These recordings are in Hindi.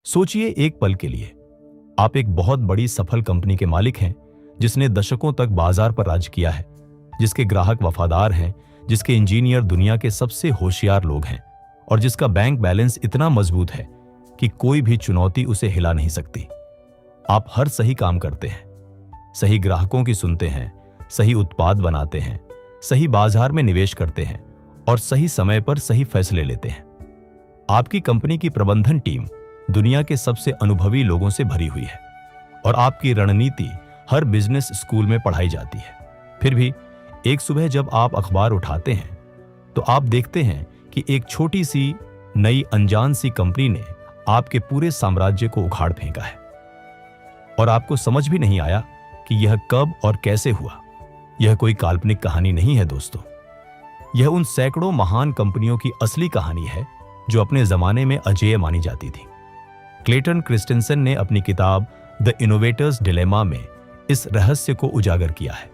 सोचिए एक पल के लिए, आप एक बहुत बड़ी सफल कंपनी के मालिक हैं, जिसने दशकों तक बाजार पर राज किया है, जिसके ग्राहक वफादार हैं, जिसके इंजीनियर दुनिया के सबसे होशियार लोग हैं और जिसका बैंक बैलेंस इतना मजबूत है कि कोई भी चुनौती उसे हिला नहीं सकती। आप हर सही काम करते हैं, सही ग्राहकों की सुनते हैं, सही उत्पाद बनाते हैं, सही बाजार में निवेश करते हैं और सही समय पर सही फैसले लेते हैं। आपकी कंपनी की प्रबंधन टीम दुनिया के सबसे अनुभवी लोगों से भरी हुई है और आपकी रणनीति हर बिजनेस स्कूल में पढ़ाई जाती है। फिर भी एक सुबह जब आप अखबार उठाते हैं तो आप देखते हैं कि एक छोटी सी नई अनजान सी कंपनी ने आपके पूरे साम्राज्य को उखाड़ फेंका है और आपको समझ भी नहीं आया कि यह कब और कैसे हुआ। यह कोई काल्पनिक कहानी नहीं है दोस्तों, यह उन सैकड़ों महान कंपनियों की असली कहानी है जो अपने जमाने में अजेय मानी जाती थी। क्लेटन क्रिस्टेंसन ने अपनी किताब द इनोवेटर्स डिलेमा में इस रहस्य को उजागर किया है।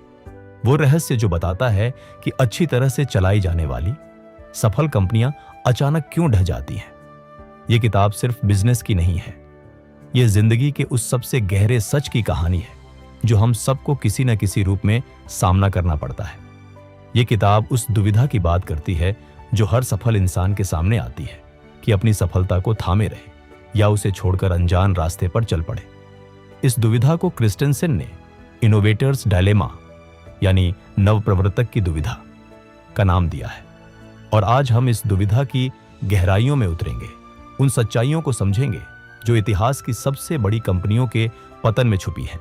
वो रहस्य जो बताता है कि अच्छी तरह से चलाई जाने वाली सफल कंपनियां अचानक क्यों ढह जाती हैं। ये किताब सिर्फ बिजनेस की नहीं है, यह जिंदगी के उस सबसे गहरे सच की कहानी है जो हम सबको किसी न किसी रूप में सामना करना पड़ता है। ये किताब उस दुविधा की बात करती है जो हर सफल इंसान के सामने आती है कि अपनी सफलता को थामे रहे या उसे छोड़कर अनजान रास्ते पर चल पड़े। इस दुविधा को क्रिस्टेंसन ने इनोवेटर्स डायलेमा यानी नवप्रवर्तक की दुविधा का नाम दिया है और आज हम इस दुविधा की गहराइयों में उतरेंगे, उन सच्चाइयों को समझेंगे जो इतिहास की सबसे बड़ी कंपनियों के पतन में छुपी हैं।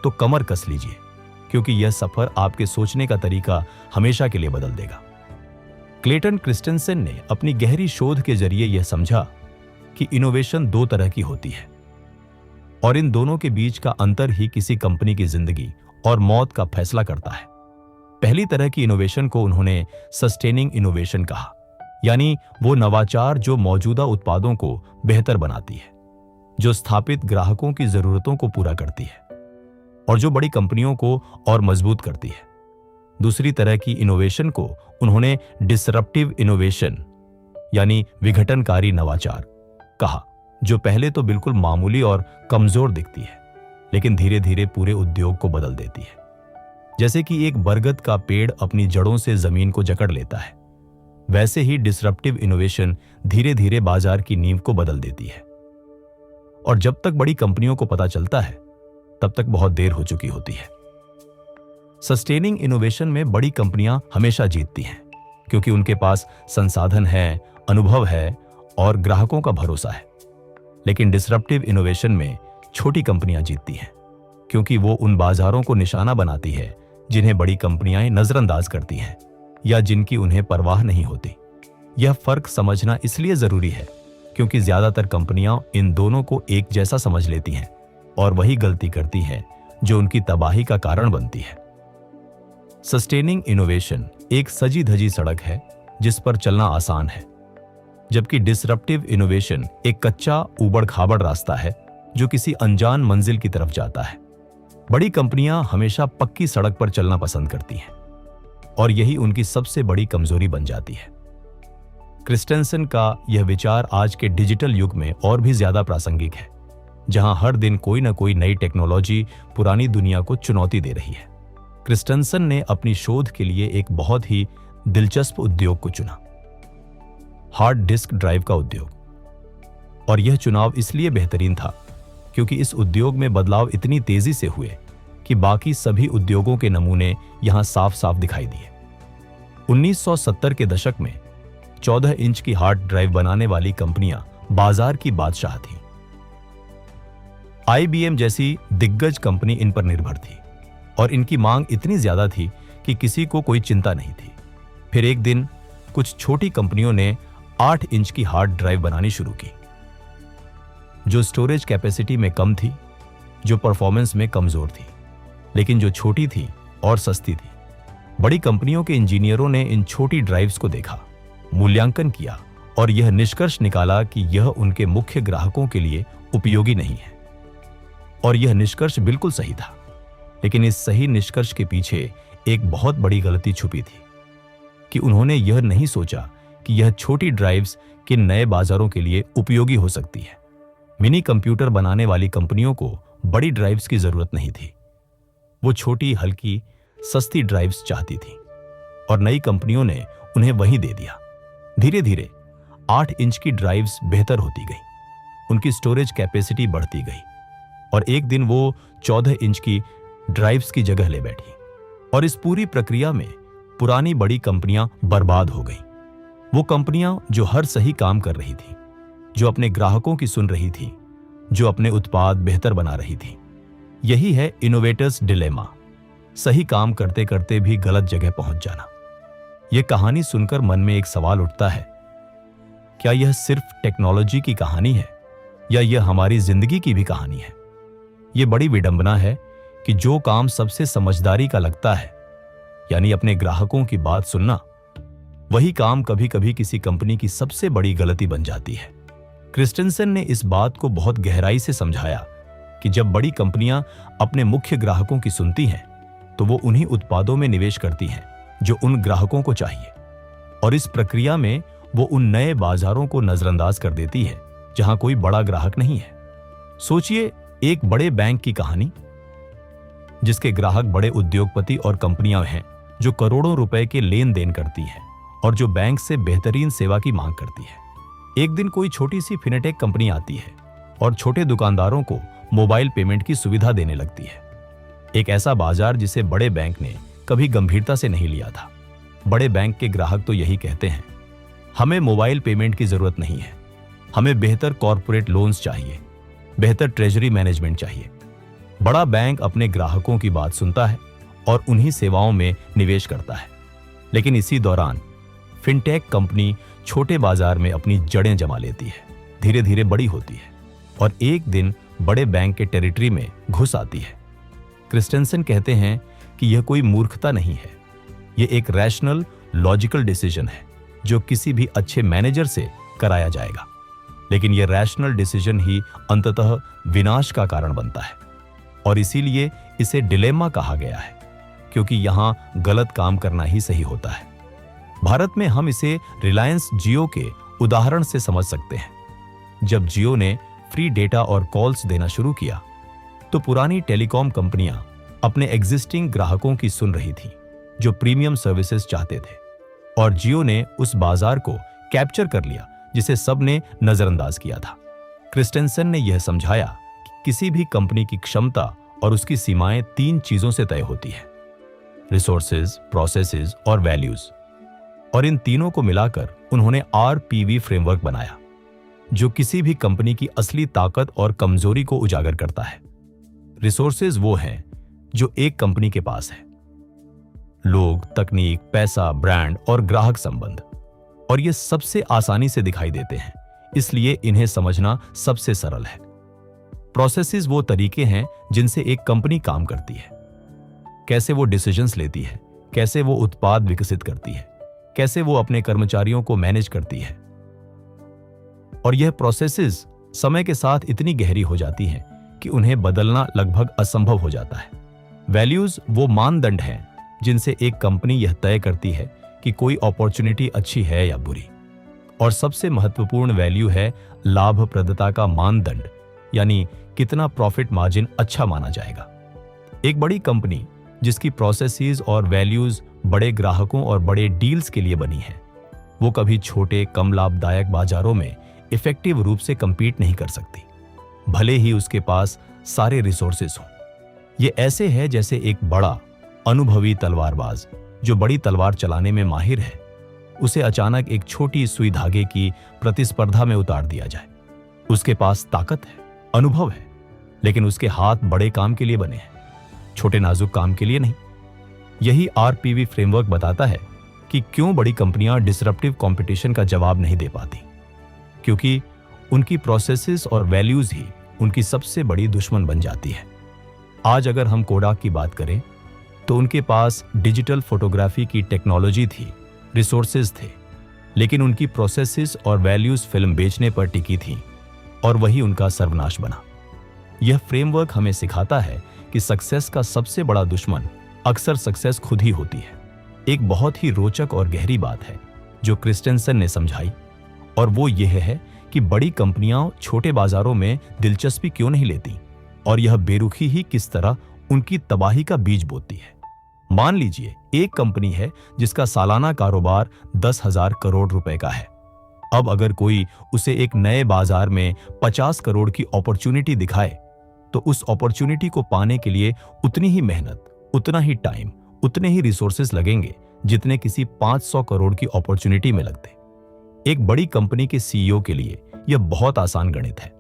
तो कमर कस लीजिए, क्योंकि यह सफर आपके सोचने का तरीका हमेशा के लिए बदल देगा। क्लेटन क्रिस्टेंसन ने अपनी गहरी शोध के जरिए यह समझा कि इनोवेशन दो तरह की होती है और इन दोनों के बीच का अंतर ही किसी कंपनी की जिंदगी और मौत का फैसला करता है। पहली तरह की इनोवेशन को उन्होंने सस्टेनिंग इनोवेशन कहा, यानी वो नवाचार जो मौजूदा उत्पादों को बेहतर बनाती है, जो स्थापित ग्राहकों की जरूरतों को पूरा करती है और जो बड़ी कंपनियों को और मजबूत करती है। दूसरी तरह की इनोवेशन को उन्होंने डिसरप्टिव इनोवेशन यानी विघटनकारी नवाचार कहा, जो पहले तो बिल्कुल मामूली और कमजोर दिखती है लेकिन धीरे धीरे पूरे उद्योग को बदल देती है। जैसे कि एक बरगद का पेड़ अपनी जड़ों से जमीन को जकड़ लेता है, वैसे ही डिसरप्टिव इनोवेशन धीरे धीरे बाजार की नींव को बदल देती है। और जब तक बड़ी कंपनियों को पता चलता है तब तक बहुत देर हो चुकी होती है। सस्टेनिंग इनोवेशन में बड़ी कंपनियां हमेशा जीतती हैं क्योंकि उनके पास संसाधन है, अनुभव है और ग्राहकों का भरोसा है। लेकिन डिसरप्टिव इनोवेशन में छोटी कंपनियां जीतती हैं क्योंकि वो उन बाजारों को निशाना बनाती है जिन्हें बड़ी कंपनियां नजरअंदाज करती हैं या जिनकी उन्हें परवाह नहीं होती। यह फर्क समझना इसलिए जरूरी है क्योंकि ज्यादातर कंपनियां इन दोनों को एक जैसा समझ लेती हैं और वही गलती करती हैं जो उनकी तबाही का कारण बनती है। सस्टेनिंग इनोवेशन एक सजी धजी सड़क है जिस पर चलना आसान है, जबकि डिसरप्टिव इनोवेशन एक कच्चा ऊबड़ खाबड़ रास्ता है जो किसी अनजान मंजिल की तरफ जाता है। बड़ी कंपनियां हमेशा पक्की सड़क पर चलना पसंद करती हैं और यही उनकी सबसे बड़ी कमजोरी बन जाती है। क्रिस्टेंसन का यह विचार आज के डिजिटल युग में और भी ज्यादा प्रासंगिक है, जहां हर दिन कोई ना कोई नई टेक्नोलॉजी पुरानी दुनिया को चुनौती दे रही है। क्रिस्टेंसन ने अपनी शोध के लिए एक बहुत ही दिलचस्प उद्योग को चुना, हार्ड डिस्क ड्राइव का उद्योग। और यह चुनाव इसलिए बेहतरीन था क्योंकि इस उद्योग में बदलाव इतनी तेजी से हुए कि बाकी सभी उद्योगों के नमूने यहां साफ साफ दिखाई दिए। 1970 के दशक में 14 इंच की हार्ड ड्राइव बनाने वाली कंपनियां बाजार की बादशाह थीं। IBM जैसी दिग्गज कंपनी इन पर निर्भर थी और इनकी मांग इतनी ज्यादा थी कि किसी को कोई चिंता नहीं थी। फिर एक दिन कुछ छोटी कंपनियों ने 8 इंच की हार्ड ड्राइव बनानी शुरू की, जो स्टोरेज कैपेसिटी में कम थी, जो परफॉर्मेंस में कमजोर थी, लेकिन जो छोटी थी और सस्ती थी। बड़ी कंपनियों के इंजीनियरों ने इन छोटी ड्राइव्स को देखा, मूल्यांकन किया और यह निष्कर्ष निकाला कि यह उनके मुख्य ग्राहकों के लिए उपयोगी नहीं है। और यह निष्कर्ष बिल्कुल सही था, लेकिन इस सही निष्कर्ष के पीछे एक बहुत बड़ी गलती छुपी थी कि उन्होंने यह नहीं सोचा कि यह छोटी ड्राइव्स किन नए बाजारों के लिए उपयोगी हो सकती है। मिनी कंप्यूटर बनाने वाली कंपनियों को बड़ी ड्राइव्स की जरूरत नहीं थी। वो छोटी, हल्की, सस्ती ड्राइव्स चाहती थी और नई कंपनियों ने उन्हें वही दे दिया। धीरे धीरे 8 इंच की ड्राइव्स बेहतर होती गई, उनकी स्टोरेज कैपेसिटी बढ़ती गई और एक दिन वो 14 इंच की ड्राइव्स की जगह ले बैठी। और इस पूरी प्रक्रिया में पुरानी बड़ी कंपनियां बर्बाद हो गईं। वो कंपनियां जो हर सही काम कर रही थी, जो अपने ग्राहकों की सुन रही थी, जो अपने उत्पाद बेहतर बना रही थी। यही है इनोवेटर्स डिलेमा, सही काम करते करते भी गलत जगह पहुंच जाना। यह कहानी सुनकर मन में एक सवाल उठता है, क्या यह सिर्फ टेक्नोलॉजी की कहानी है या यह हमारी जिंदगी की भी कहानी है? यह बड़ी विडंबना है कि जो काम सबसे समझदारी का लगता है, यानी अपने ग्राहकों की बात सुनना, वही काम कभी कभी किसी कंपनी की सबसे बड़ी गलती बन जाती है। क्रिस्टेंसन ने इस बात को बहुत गहराई से समझाया कि जब बड़ी कंपनियां अपने मुख्य ग्राहकों की सुनती हैं, तो वो उन्हीं उत्पादों में निवेश करती हैं जो उन ग्राहकों को चाहिए, और इस प्रक्रिया में वो उन नए बाजारों को नजरअंदाज कर देती है जहां कोई बड़ा ग्राहक नहीं है। सोचिए एक बड़े बैंक की कहानी, जिसके ग्राहक बड़े उद्योगपति और कंपनियां हैं जो करोड़ों रुपए के लेन देन करती हैं और जो बैंक से बेहतरीन सेवा की मांग करती है। एक दिन कोई छोटी सी फिनटेक कंपनी आती है और छोटे दुकानदारों को मोबाइल पेमेंट की सुविधा देने लगती है। एक ऐसा बाजार जिसे बड़े बैंक ने कभी गंभीरता से नहीं लिया था। बड़े बैंक के ग्राहक तो यही कहते हैं, हमें मोबाइल पेमेंट की जरूरत नहीं है, हमें बेहतर कॉर्पोरेट लोन्स चाहिए, बेहतर ट्रेजरी मैनेजमेंट चाहिए। बड़ा बैंक अपने ग्राहकों की बात सुनता है और उन्हीं सेवाओं में निवेश करता है। लेकिन इसी दौरान फिनटेक कंपनी छोटे बाजार में अपनी जड़ें जमा लेती है, धीरे धीरे बड़ी होती है और एक दिन बड़े बैंक के टेरिटरी में घुस आती है। क्रिस्टेंसन कहते हैं कि यह कोई मूर्खता नहीं है, यह एक रैशनल, लॉजिकल डिसीजन है जो किसी भी अच्छे मैनेजर से कराया जाएगा। लेकिन यह रैशनल डिसीजन ही अंततः विनाश का कारण बनता है और इसीलिए इसे डिलेमा कहा गया है, क्योंकि यहां गलत काम करना ही सही होता है। भारत में हम इसे रिलायंस जियो के उदाहरण से समझ सकते हैं। जब जियो ने फ्री डेटा और कॉल्स देना शुरू किया, तो पुरानी टेलीकॉम कंपनियां अपने एग्जिस्टिंग ग्राहकों की सुन रही थी जो प्रीमियम सर्विसेज चाहते थे, और जियो ने उस बाजार को कैप्चर कर लिया जिसे सबने नजरअंदाज किया था। क्रिस्टेंसन ने यह समझाया कि किसी भी कंपनी की क्षमता और उसकी सीमाएं 3 चीजों से तय होती है, रिसोर्सेज, प्रोसेसेस और वैल्यूज। और इन तीनों को मिलाकर उन्होंने RPV फ्रेमवर्क बनाया, जो किसी भी कंपनी की असली ताकत और कमजोरी को उजागर करता है। रिसोर्सेज वो हैं जो एक कंपनी के पास है, लोग, तकनीक, पैसा, ब्रांड और ग्राहक संबंध, और ये सबसे आसानी से दिखाई देते हैं, इसलिए इन्हें समझना सबसे सरल है। प्रोसेसेस वो तरीके हैं जिनसे एक कंपनी काम करती है, कैसे वो डिसीजंस लेती है, कैसे वो उत्पाद विकसित करती है, कैसे वो अपने कर्मचारियों को मैनेज करती है। और यह प्रोसेसेस समय के साथ इतनी गहरी हो जाती हैं कि उन्हें बदलना लगभग असंभव हो जाता है। वैल्यूज वो मानदंड हैं जिनसे एक कंपनी यह तय करती है कि कोई अपॉर्चुनिटी अच्छी है या बुरी। और सबसे महत्वपूर्ण वैल्यू है लाभप्रदता का मानदंड, यानी कितना प्रॉफिट मार्जिन अच्छा माना जाएगा। एक बड़ी कंपनी जिसकी प्रोसेसेस और वैल्यूज बड़े ग्राहकों और बड़े डील्स के लिए बनी है, वो कभी छोटे, कम लाभदायक बाजारों में इफेक्टिव रूप से कंपीट नहीं कर सकती, भले ही उसके पास सारे रिसोर्सेस हों। ये ऐसे है जैसे एक बड़ा अनुभवी तलवारबाज जो बड़ी तलवार चलाने में माहिर है, उसे अचानक एक छोटी सुई धागे की प्रतिस्पर्धा में उतार दिया जाए। उसके पास ताकत है, अनुभव है, लेकिन उसके हाथ बड़े काम के लिए बने हैं, छोटे नाजुक काम के लिए नहीं। यही RPV फ्रेमवर्क बताता है कि क्यों बड़ी कंपनियां डिसरप्टिव कंपटीशन का जवाब नहीं दे पाती, क्योंकि उनकी प्रोसेसेस और वैल्यूज ही उनकी सबसे बड़ी दुश्मन बन जाती है। आज अगर हम कोडाक की बात करें तो उनके पास डिजिटल फोटोग्राफी की टेक्नोलॉजी थी, रिसोर्सेज थे, लेकिन उनकी प्रोसेसेस और वैल्यूज फिल्म बेचने पर टिकी थी और वही उनका सर्वनाश बना। यह फ्रेमवर्क हमें सिखाता है कि सक्सेस का सबसे बड़ा दुश्मन अक्सर सक्सेस खुद ही होती है। एक बहुत ही रोचक और गहरी बात है जो क्रिस्टेंसन ने समझाई, और वो यह है कि बड़ी कंपनियां छोटे बाजारों में दिलचस्पी क्यों नहीं लेती और यह बेरुखी ही किस तरह उनकी तबाही का बीज बोती है। मान लीजिए एक कंपनी है जिसका सालाना कारोबार 10,000 करोड़ रुपए का है। अब अगर कोई उसे एक नए बाजार में 50 करोड़ की अपॉर्चुनिटी दिखाए तो उस अपॉर्चुनिटी को पाने के लिए उतनी ही मेहनत, उतना ही टाइम, उतने ही रिसोर्सेज लगेंगे जितने किसी 500 करोड़ की अपॉर्चुनिटी में लगते। एक बड़ी कंपनी के सीईओ के लिए यह बहुत आसान गणित है।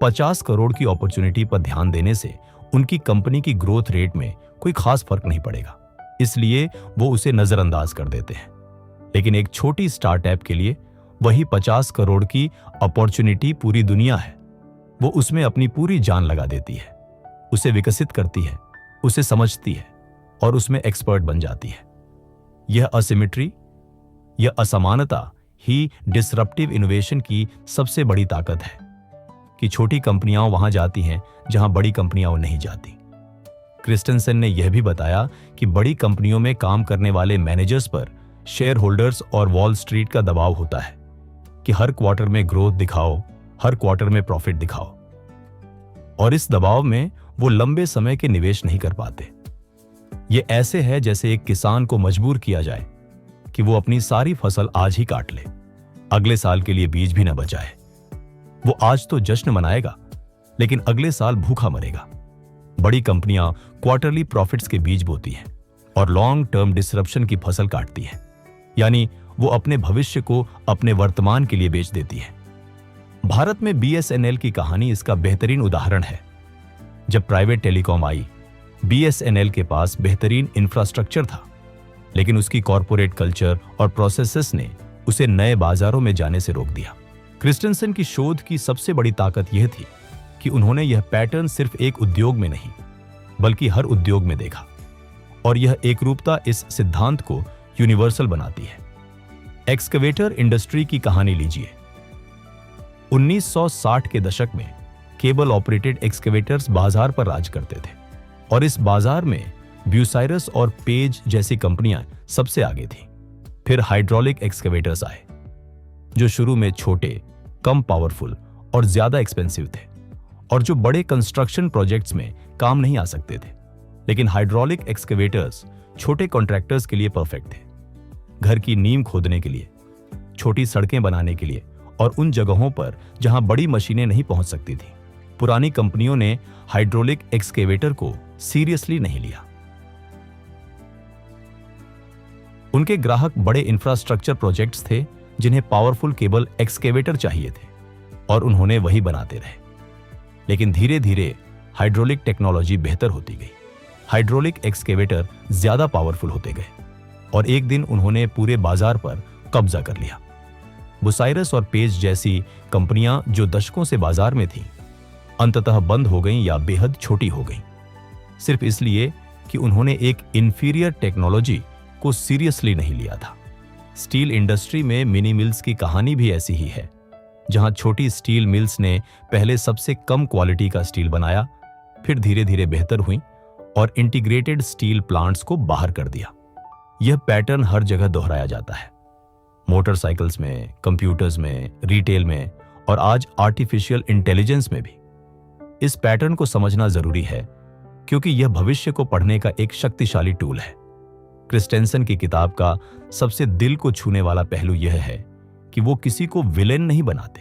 50 करोड़ की अपॉर्चुनिटी पर ध्यान देने से उनकी कंपनी की ग्रोथ रेट में कोई खास फर्क नहीं पड़ेगा, इसलिए वो उसे नजरअंदाज कर देते हैं। लेकिन एक छोटी स्टार्टअप के लिए वही 50 करोड़ की अपॉर्चुनिटी पूरी दुनिया है। वो उसमें अपनी पूरी जान लगा देती है, उसे विकसित करती है, उसे समझती है और उसमें एक्सपर्ट बन जाती है। यह असिमेट्री, यह असमानता ही डिसरप्टिव इनोवेशन की सबसे बड़ी ताकत है कि छोटी कंपनियां वहां जाती हैं जहां बड़ी कंपनियां नहीं जाती। क्रिस्टेंसन ने यह भी बताया कि बड़ी कंपनियों में काम करने वाले मैनेजर्स पर शेयर होल्डर्स और वॉल स्ट्रीट का दबाव होता है कि हर क्वार्टर में ग्रोथ दिखाओ, हर क्वार्टर में प्रॉफिट दिखाओ, और इस दबाव में वो लंबे समय के निवेश नहीं कर पाते। ये ऐसे है जैसे एक किसान को मजबूर किया जाए कि वो अपनी सारी फसल आज ही काट ले, अगले साल के लिए बीज भी न बचाए। वो आज तो जश्न मनाएगा लेकिन अगले साल भूखा मरेगा। बड़ी कंपनियां क्वार्टरली प्रॉफिट्स के बीज बोती हैं और लॉन्ग टर्म डिसरप्शन की फसल काटती हैं, यानी वो अपने भविष्य को अपने वर्तमान के लिए बेच देती है। भारत में बीएसएनएल की कहानी इसका बेहतरीन उदाहरण है। जब प्राइवेट टेलीकॉम आई, बीएसएनएल के पास बेहतरीन इंफ्रास्ट्रक्चर था, लेकिन उसकी कॉरपोरेट कल्चर और प्रोसेसेस ने उसे नए बाजारों में जाने से रोक दिया। क्रिस्टेंसन की शोध की सबसे बड़ी ताकत यह थी कि उन्होंने यह पैटर्न सिर्फ एक उद्योग में नहीं बल्कि हर उद्योग में देखा, और यह एकरूपता इस सिद्धांत को यूनिवर्सल बनाती है। एक्सकवेटर इंडस्ट्री की कहानी लीजिए। 1960 के दशक में केबल ऑपरेटेड एक्सकवेटर्स बाजार पर राज करते थे और इस बाजार में ब्यूसाइरस और पेज जैसी कंपनियां सबसे आगे थीं। फिर हाइड्रोलिक एक्सकवेटर्स आए जो शुरू में छोटे, कम पावरफुल और ज्यादा एक्सपेंसिव थे और जो बड़े कंस्ट्रक्शन प्रोजेक्ट्स में काम नहीं आ सकते थे। लेकिन हाइड्रोलिक एक्सकवेटर्स छोटे कॉन्ट्रैक्टर्स के लिए परफेक्ट थे, घर की नींव खोदने के लिए, छोटी सड़कें बनाने के लिए और उन जगहों पर जहां बड़ी मशीनें नहीं पहुंच सकती थी। पुरानी कंपनियों ने हाइड्रोलिक एक्सकेवेटर को सीरियसली नहीं लिया। उनके ग्राहक बड़े इंफ्रास्ट्रक्चर प्रोजेक्ट्स थे जिन्हें पावरफुल केबल एक्सकेवेटर चाहिए थे और उन्होंने वही बनाते रहे। लेकिन धीरे धीरे हाइड्रोलिक टेक्नोलॉजी बेहतर होती गई, हाइड्रोलिक एक्सकेवेटर ज्यादा पावरफुल होते गए और एक दिन उन्होंने पूरे बाजार पर कब्जा कर लिया। बुसाइरस और पेज जैसी कंपनियां जो दशकों से बाजार में थीं, अंततः बंद हो गईं या बेहद छोटी हो गईं, सिर्फ इसलिए कि उन्होंने एक इंफीरियर टेक्नोलॉजी को सीरियसली नहीं लिया था। स्टील इंडस्ट्री में मिनी मिल्स की कहानी भी ऐसी ही है, जहां छोटी स्टील मिल्स ने पहले सबसे कम क्वालिटी का स्टील बनाया, फिर धीरे धीरे बेहतर हुई और इंटीग्रेटेड स्टील प्लांट्स को बाहर कर दिया। यह पैटर्न हर जगह दोहराया जाता है, मोटरसाइकिल्स में, कंप्यूटर्स में, रिटेल में और आज आर्टिफिशियल इंटेलिजेंस में भी। इस पैटर्न को समझना जरूरी है क्योंकि यह भविष्य को पढ़ने का एक शक्तिशाली टूल है। क्रिस्टेंसन की किताब का सबसे दिल को छूने वाला पहलू यह है कि वो किसी को विलेन नहीं बनाते।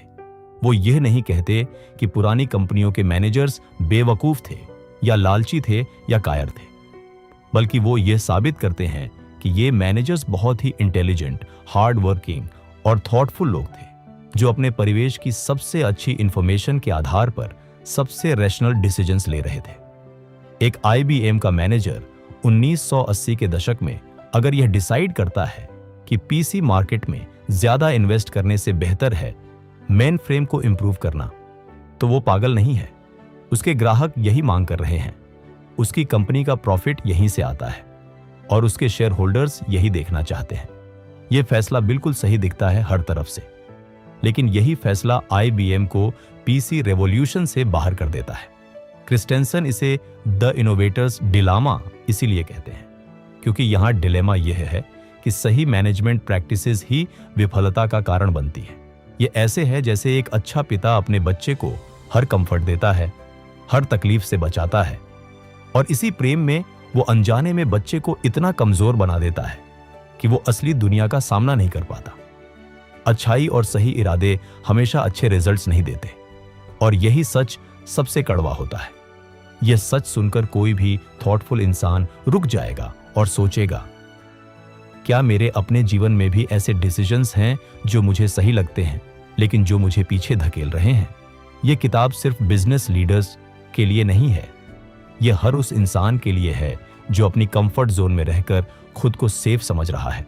वो यह नहीं कहते कि पुरानी कंपनियों के मैनेजर्स बेवकूफ थे या लालची थे या कायर थे, बल्कि वो यह साबित करते हैं कि ये मैनेजर्स बहुत ही इंटेलिजेंट, हार्ड वर्किंग और थॉटफुल लोग थे जो अपने परिवेश की सबसे अच्छी इंफॉर्मेशन के आधार पर सबसे रैशनल डिसीजंस ले रहे थे। एक आईबीएम का मैनेजर 1980 के दशक में अगर यह डिसाइड करता है कि पीसी मार्केट में ज्यादा इन्वेस्ट करने से बेहतर है मेन फ्रेम को इंप्रूव करना, तो वो पागल नहीं है। उसके ग्राहक यही मांग कर रहे हैं, उसकी कंपनी का प्रॉफिट यहीं से आता है और उसके शेयर होल्डर्स यही देखना चाहते हैं। यह फैसला बिल्कुल सही दिखता है हर तरफ से, लेकिन यही फैसला आईबीएम को पीसी रेवोल्यूशन से बाहर कर देता है। क्रिस्टेंसन इसे द इनोवेटर्स डिलामा इसीलिए कहते हैं क्योंकि यहां डिलेमा यह है कि सही मैनेजमेंट प्रैक्टिसेस ही विफलता का कारण बनती है। ये ऐसे है जैसे एक अच्छा पिता अपने बच्चे को हर कंफर्ट देता है, हर तकलीफ से बचाता है, और इसी प्रेम में वो अनजाने में बच्चे को इतना कमजोर बना देता है कि वो असली दुनिया का सामना नहीं कर पाता। अच्छाई और सही इरादे हमेशा अच्छे रिजल्ट्स नहीं देते, और यही सच सबसे कड़वा होता है। यह सच सुनकर कोई भी थॉटफुल इंसान रुक जाएगा और सोचेगा, क्या मेरे अपने जीवन में भी ऐसे डिसीजंस हैं जो मुझे सही लगते हैं लेकिन जो मुझे पीछे धकेल रहे हैं? यह किताब सिर्फ बिजनेस लीडर्स के लिए नहीं है, यह हर उस इंसान के लिए है जो अपनी कंफर्ट जोन में रहकर खुद को सेफ समझ रहा है।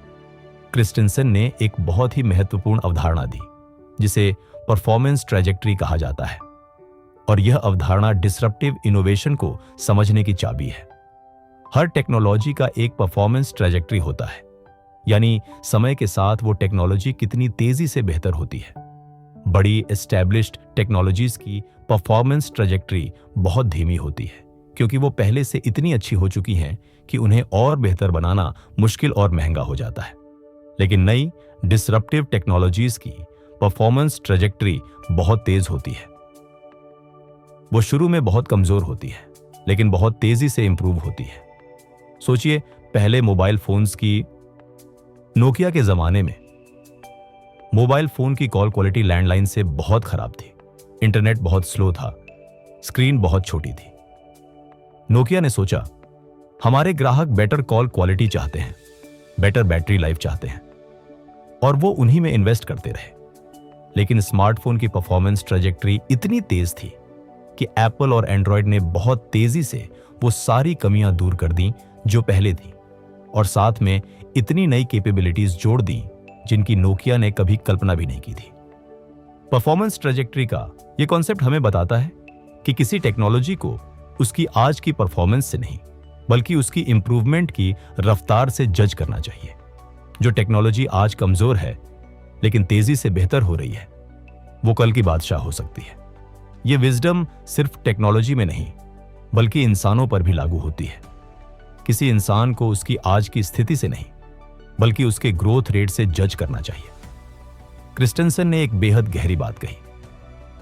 क्रिस्टेंसन ने एक बहुत ही महत्वपूर्ण अवधारणा दी जिसे परफॉर्मेंस ट्रैजेक्टरी कहा जाता है, और यह अवधारणा डिसरप्टिव इनोवेशन को समझने की चाबी है। हर टेक्नोलॉजी का एक परफॉर्मेंस ट्रैजेक्टरी होता है, यानी समय के साथ वो टेक्नोलॉजी कितनी तेजी से बेहतर होती है। बड़ी एस्टैब्लिश्ड टेक्नोलॉजीज की परफॉर्मेंस ट्रैजेक्टरी बहुत धीमी होती है क्योंकि वो पहले से इतनी अच्छी हो चुकी हैं कि उन्हें और बेहतर बनाना मुश्किल और महंगा हो जाता है। लेकिन नई डिसरप्टिव टेक्नोलॉजीज की परफॉर्मेंस ट्रैजेक्टरी बहुत तेज होती है। वो शुरू में बहुत कमजोर होती है लेकिन बहुत तेजी से इंप्रूव होती है। सोचिए, पहले मोबाइल फोन्स की नोकिया के जमाने में मोबाइल फोन की कॉल क्वालिटी लैंडलाइन से बहुत खराब थी, इंटरनेट बहुत स्लो था, स्क्रीन बहुत छोटी थी। नोकिया ने सोचा, हमारे ग्राहक बेटर कॉल क्वालिटी चाहते हैं, बेटर बैटरी लाइफ चाहते हैं, और वो उन्हीं में इन्वेस्ट करते रहे। लेकिन स्मार्टफोन की परफॉर्मेंस ट्रैजेक्टरी इतनी तेज थी कि एप्पल और एंड्रॉयड ने बहुत तेजी से वो सारी कमियां दूर कर दी जो पहले थी, और साथ में इतनी नई कैपेबिलिटीज जोड़ दी जिनकी नोकिया ने कभी कल्पना भी नहीं की थी। परफॉर्मेंस ट्रैजेक्टरी का यह कॉन्सेप्ट हमें बताता है कि किसी टेक्नोलॉजी को उसकी आज की परफॉर्मेंस से नहीं बल्कि उसकी इंप्रूवमेंट की रफ्तार से जज करना चाहिए। जो टेक्नोलॉजी आज कमजोर है लेकिन तेजी से बेहतर हो रही है, वो कल की बादशाह हो सकती है। ये विजडम सिर्फ टेक्नोलॉजी में नहीं बल्कि इंसानों पर भी लागू होती है। किसी इंसान को उसकी आज की स्थिति से नहीं बल्कि उसके ग्रोथ रेट से जज करना चाहिए। क्रिस्टेंसन ने एक बेहद गहरी बात कही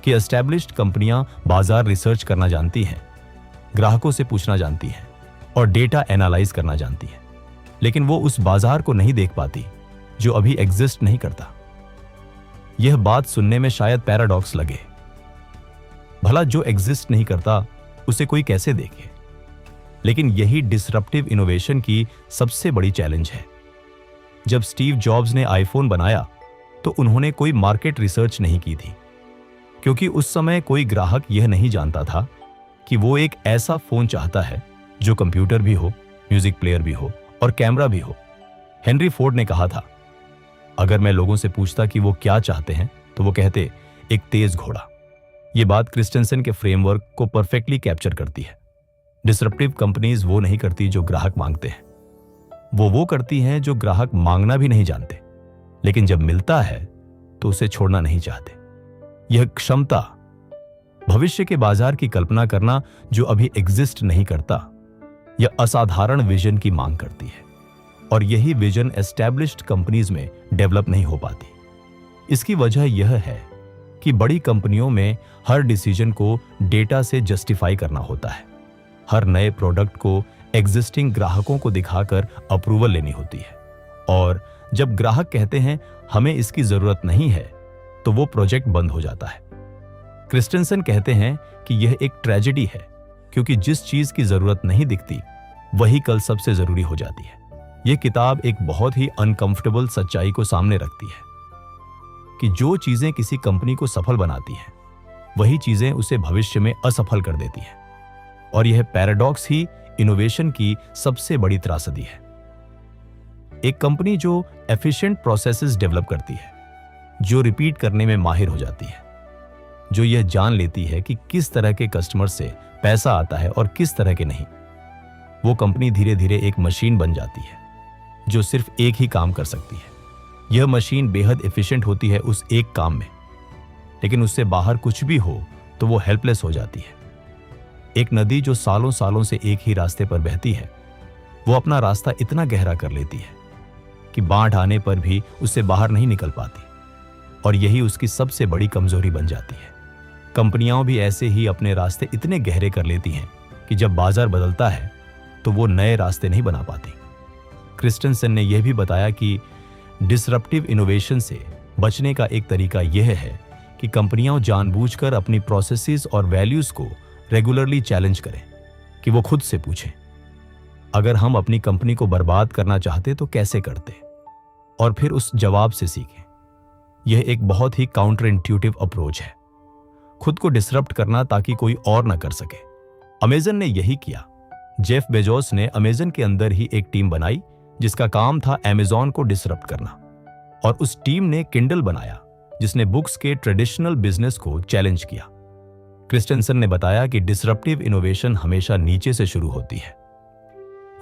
कि एस्टैब्लिश्ड कंपनियां बाजार रिसर्च करना जानती हैं, ग्राहकों से पूछना जानती हैं और डेटा एनालाइज करना जानती हैं, लेकिन वो उस बाजार को नहीं देख पाती जो अभी एग्जिस्ट नहीं करता। यह बात सुनने में शायद पैराडॉक्स लगे, भला जो एग्जिस्ट नहीं करता उसे कोई कैसे देखे? लेकिन यही डिसरप्टिव इनोवेशन की सबसे बड़ी चैलेंज है। जब स्टीव जॉब्स ने आईफोन बनाया तो उन्होंने कोई मार्केट रिसर्च नहीं की थी, क्योंकि उस समय कोई ग्राहक यह नहीं जानता था कि वो एक ऐसा फोन चाहता है जो कंप्यूटर भी हो, म्यूजिक प्लेयर भी हो और कैमरा भी हो। हेनरी फोर्ड ने कहा था, अगर मैं लोगों से पूछता कि वो क्या चाहते हैं तो वो कहते, एक तेज घोड़ा। ये बात क्रिस्टेंसन के फ्रेमवर्क को परफेक्टली कैप्चर करती है। डिसरप्टिव कंपनीज वो नहीं करती जो ग्राहक मांगते हैं, वो करती हैं जो ग्राहक मांगना भी नहीं जानते, लेकिन जब मिलता है तो उसे छोड़ना नहीं चाहते। यह क्षमता भविष्य के बाजार की कल्पना करना जो अभी एग्जिस्ट नहीं करता, यह असाधारण विजन की मांग करती है, और यही विजन एस्टैब्लिश्ड कंपनीज में डेवलप नहीं हो पाती। इसकी वजह यह है कि बड़ी कंपनियों में हर डिसीजन को डेटा से जस्टिफाई करना होता है। हर नए प्रोडक्ट को एग्जिस्टिंग ग्राहकों को दिखाकर अप्रूवल लेनी होती है, और जब ग्राहक कहते हैं हमें इसकी जरूरत नहीं है तो वो प्रोजेक्ट बंद हो जाता है। क्रिस्टेंसन कहते हैं कि यह एक ट्रेजेडी है, क्योंकि जिस चीज की जरूरत नहीं दिखती वही कल सबसे जरूरी हो जाती है। यह किताब एक बहुत ही अनकंफर्टेबल सच्चाई को सामने रखती है कि जो चीजें किसी कंपनी को सफल बनाती हैं वही चीजें उसे भविष्य में असफल कर देती हैं, और यह पैराडॉक्स ही इनोवेशन की सबसे बड़ी त्रासदी है। एक कंपनी जो एफिशिएंट प्रोसेसेस डेवलप करती है, जो रिपीट करने में माहिर हो जाती है, जो यह जान लेती है कि किस तरह के कस्टमर से पैसा आता है और किस तरह के नहीं, वो कंपनी धीरे धीरे एक मशीन बन जाती है जो सिर्फ एक ही काम कर सकती है। यह मशीन बेहद एफिशिएंट होती है उस एक काम में, लेकिन उससे बाहर कुछ भी हो तो वो हेल्पलेस हो जाती है। एक नदी जो सालों सालों से एक ही रास्ते पर बहती है, वो अपना रास्ता इतना गहरा कर लेती है कि बाढ़ आने पर भी उससे बाहर नहीं निकल पाती, और यही उसकी सबसे बड़ी कमजोरी बन जाती है। कंपनियां भी ऐसे ही अपने रास्ते इतने गहरे कर लेती हैं कि जब बाजार बदलता है तो वो नए रास्ते नहीं बना पाती। क्रिस्टेंसन ने यह भी बताया कि डिसरप्टिव इनोवेशन से बचने का एक तरीका यह है कि कंपनियां जानबूझकर अपनी प्रोसेसेस और वैल्यूज को रेगुलरली चैलेंज करें, कि वो खुद से पूछें, अगर हम अपनी कंपनी को बर्बाद करना चाहते तो कैसे करते, और फिर उस जवाब से सीखें। यह एक बहुत ही काउंटर इंट्यूटिव अप्रोच है, खुद को डिसरप्ट करना ताकि कोई और ना कर सके। अमेजन ने यही किया। जेफ बेजोस ने अमेजन के अंदर ही एक टीम बनाई जिसका काम था अमेजॉन को डिसरप्ट करना, और उस टीम ने किंडल बनाया जिसने बुक्स के ट्रेडिशनल बिजनेस को चैलेंज किया। क्रिस्टेंसन ने बताया कि डिसरप्टिव इनोवेशन हमेशा नीचे से शुरू होती है,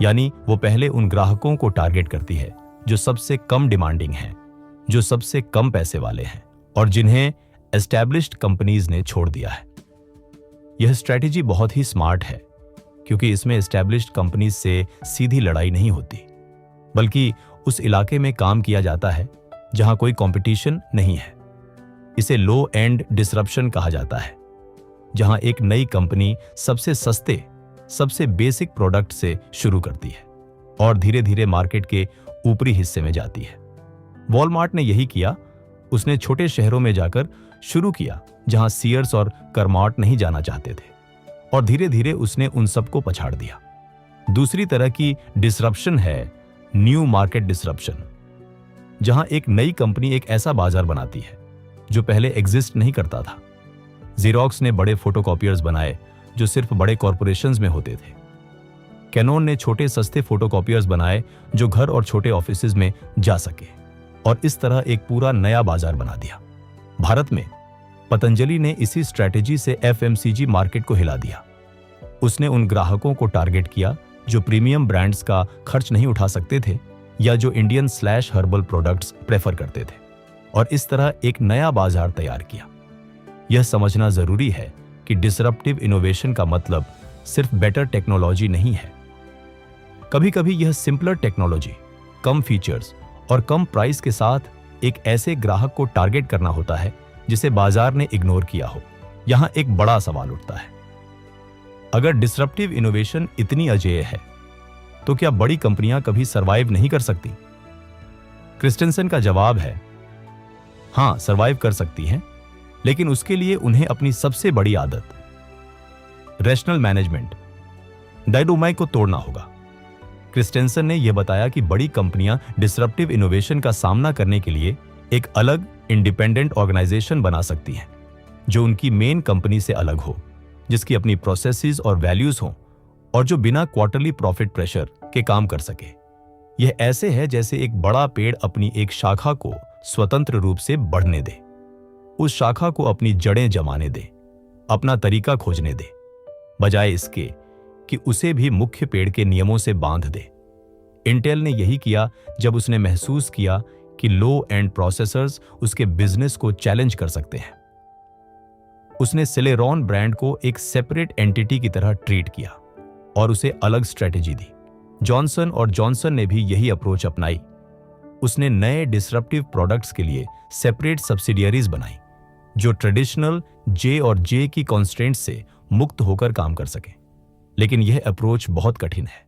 यानी वो पहले उन ग्राहकों को टारगेट करती है जो सबसे कम डिमांडिंग हैं, जो सबसे कम पैसे वाले हैं और जिन्हें एस्टैब्लिश्ड कंपनीज ने छोड़ दिया है। यह स्ट्रैटेजी बहुत ही स्मार्ट है क्योंकि इसमें एस्टैब्लिश्ड कंपनीज से सीधी लड़ाई नहीं होती, बल्कि उस इलाके में काम किया जाता है जहां कोई कंपटीशन नहीं है। इसे लो एंड डिसरप्शन कहा जाता है, जहां एक नई कंपनी सबसे सस्ते, सबसे बेसिक प्रोडक्ट से शुरू करती है और धीरे धीरे मार्केट के ऊपरी हिस्से में जाती है। वॉलमार्ट ने यही किया। उसने छोटे शहरों में जाकर शुरू किया जहां सीयर्स और करमार्ट नहीं जाना चाहते थे, और धीरे धीरे उसने उन सबको पछाड़ दिया। दूसरी तरह की डिसरप्शन है न्यू मार्केट डिसरप्शन, जहां एक नई कंपनी एक ऐसा बाजार बनाती है जो पहले एग्जिस्ट नहीं करता था। ज़ेरॉक्स ने बड़े फोटोकॉपियर्स बनाए जो सिर्फ बड़े कॉरपोरेशंस में होते थे। कैनोन ने छोटे सस्ते फोटोकॉपियर्स बनाए जो घर और छोटे ऑफिसेज में जा सके, और इस तरह एक पूरा नया बाजार बना दिया। भारत में पतंजलि ने इसी स्ट्रैटेजी से एफएमसीजी मार्केट को हिला दिया। उसने उन ग्राहकों को टारगेट किया जो प्रीमियम ब्रांड्स का खर्च नहीं उठा सकते थे या जो Indian slash herbal products prefer करते थे, और इस तरह एक नया बाजार तैयार किया। यह समझना जरूरी है कि डिसरप्टिव इनोवेशन का मतलब सिर्फ बेटर टेक्नोलॉजी नहीं है। कभी कभी यह सिंपलर टेक्नोलॉजी, कम फीचर्स और कम प्राइस के साथ एक ऐसे ग्राहक को टारगेट करना होता है जिसे बाजार ने इग्नोर किया हो। यहां एक बड़ा सवाल उठता है, अगर डिसरप्टिव इनोवेशन इतनी अजेय है तो क्या बड़ी कंपनियां कभी सरवाइव नहीं कर सकती? क्रिस्टेंसन का जवाब है, हां, सरवाइव कर सकती हैं, लेकिन उसके लिए उन्हें अपनी सबसे बड़ी आदत, रैशनल मैनेजमेंट, डायनामाइट को तोड़ना होगा। क्रिस्टेंसन ने यह बताया कि बड़ी कंपनियां डिसरप्टिव इनोवेशन का सामना करने के लिए एक अलग इंडिपेंडेंट ऑर्गेनाइजेशन बना सकती हैं जो उनकी मेन कंपनी से अलग हो, जिसकी अपनी प्रोसेसेस और वैल्यूज हों और जो बिना क्वार्टरली प्रॉफिट प्रेशर के काम कर सके। यह ऐसे है जैसे एक बड़ा पेड़ अपनी एक शाखा को स्वतंत्र रूप से बढ़ने दे, उस शाखा को अपनी जड़ें जमाने दे, अपना तरीका खोजने दे, बजाय इसके कि उसे भी मुख्य पेड़ के नियमों से बांध दे। इंटेल ने यही किया जब उसने महसूस किया कि लो एंड प्रोसेसर्स उसके बिजनेस को चैलेंज कर सकते हैं। उसने सेलेरॉन ब्रांड को एक सेपरेट एंटिटी की तरह ट्रीट किया और उसे अलग स्ट्रेटेजी दी। जॉनसन और जॉनसन ने भी यही अप्रोच अपनाई। उसने नए डिसरप्टिव प्रोडक्ट्स के लिए सेपरेट सब्सिडियरीज बनाई जो ट्रेडिशनल जे और जे की कॉन्स्ट्रेंट से मुक्त होकर काम कर सके। लेकिन यह अप्रोच बहुत कठिन है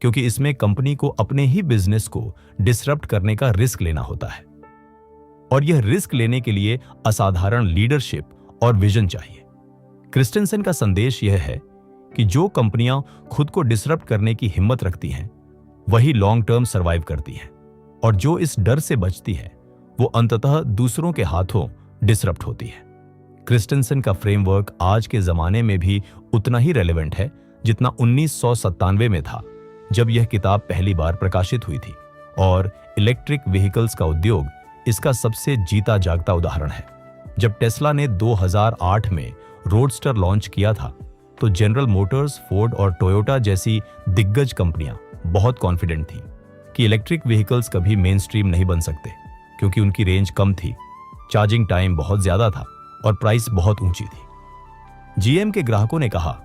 क्योंकि इसमें कंपनी को अपने ही बिजनेस को डिसरप्ट करने का रिस्क लेना होता है, और यह रिस्क लेने के लिए असाधारण लीडरशिप और विजन चाहिए। क्रिस्टेंसन का संदेश यह है कि जो कंपनियां खुद को डिसरप्ट करने की हिम्मत रखती हैं वही लॉन्ग टर्म सर्वाइव करती हैं, और जो इस डर से बचती है वो अंततः दूसरों के हाथों डिसरप्ट होती है। क्रिस्टेंसन का फ्रेमवर्क आज के जमाने में भी उतना ही रेलेवेंट है जितना 1997 में था जब यह किताब पहली बार प्रकाशित हुई थी, और इलेक्ट्रिक व्हीकल्स का उद्योग इसका सबसे जीता जागता उदाहरण है। जब टेस्ला ने 2008 में रोडस्टर लॉन्च किया था तो जनरल मोटर्स, फोर्ड और टोयोटा जैसी दिग्गज कंपनियां बहुत कॉन्फिडेंट थी कि इलेक्ट्रिक व्हीकल्स कभी मेन स्ट्रीम नहीं बन सकते क्योंकि उनकी रेंज कम थी, चार्जिंग टाइम बहुत ज्यादा था और प्राइस बहुत ऊंची थी। जीएम के ग्राहकों ने कहा,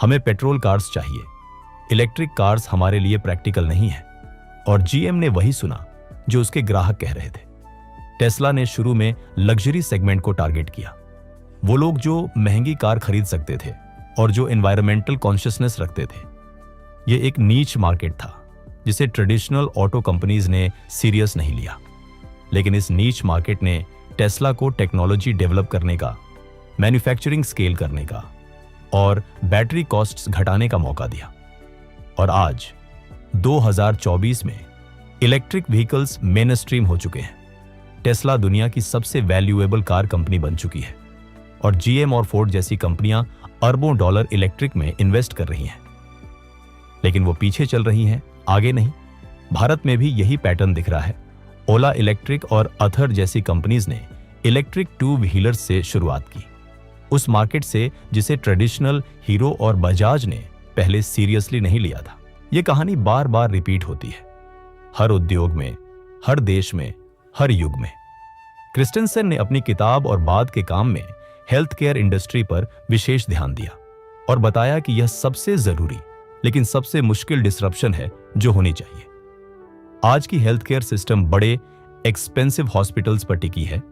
हमें पेट्रोल कार्स चाहिए, इलेक्ट्रिक कार्स हमारे लिए प्रैक्टिकल नहीं है, और जीएम ने वही सुना जो उसके ग्राहक कह रहे थे। टेस्ला ने शुरू में लग्जरी सेगमेंट को टारगेट किया। वो लोग जो महंगी कार खरीद सकते थे और जो एनवायरमेंटल कॉन्शियसनेस रखते थे। ये एक नीच मार्केट था जिसे ट्रेडिशनल ऑटो कंपनीज ने सीरियस नहीं लिया। लेकिन इस नीच मार्केट ने टेस्ला को टेक्नोलॉजी डेवलप करने का, मैन्युफैक्चरिंग स्केल करने का और बैटरी कॉस्ट्स घटाने का मौका दिया। और आज 2024 में इलेक्ट्रिक व्हीकल्स मेन स्ट्रीम हो चुके हैं। टेस्ला दुनिया की सबसे वैल्यूएबल कार कंपनी बन चुकी है और जीएम और फोर्ड जैसी कंपनियां अरबों डॉलर इलेक्ट्रिक में इन्वेस्ट कर रही हैं। लेकिन वो पीछे चल रही हैं, आगे नहीं। भारत में भी यही पैटर्न दिख रहा है। ओला इलेक्ट्रिक और अथर जैसी कंपनीज ने इलेक्ट्रिक टू व्हीलर्स से शुरुआत की, उस मार्केट से जिसे ट्रेडिशनल हीरो और बजाज ने पहले सीरियसली नहीं लिया था। यह कहानी बार बार रिपीट होती है, हर उद्योग में, हर देश में, हर युग में। क्रिस्टेंसन ने अपनी किताब और बाद के काम में हेल्थ केयर इंडस्ट्री पर विशेष ध्यान दिया और बताया कि यह सबसे जरूरी लेकिन सबसे मुश्किल डिसरप्शन है जो होनी चाहिए। आज की हेल्थ केयर सिस्टम बड़े एक्सपेंसिव हॉस्पिटल्स पर टिकी है,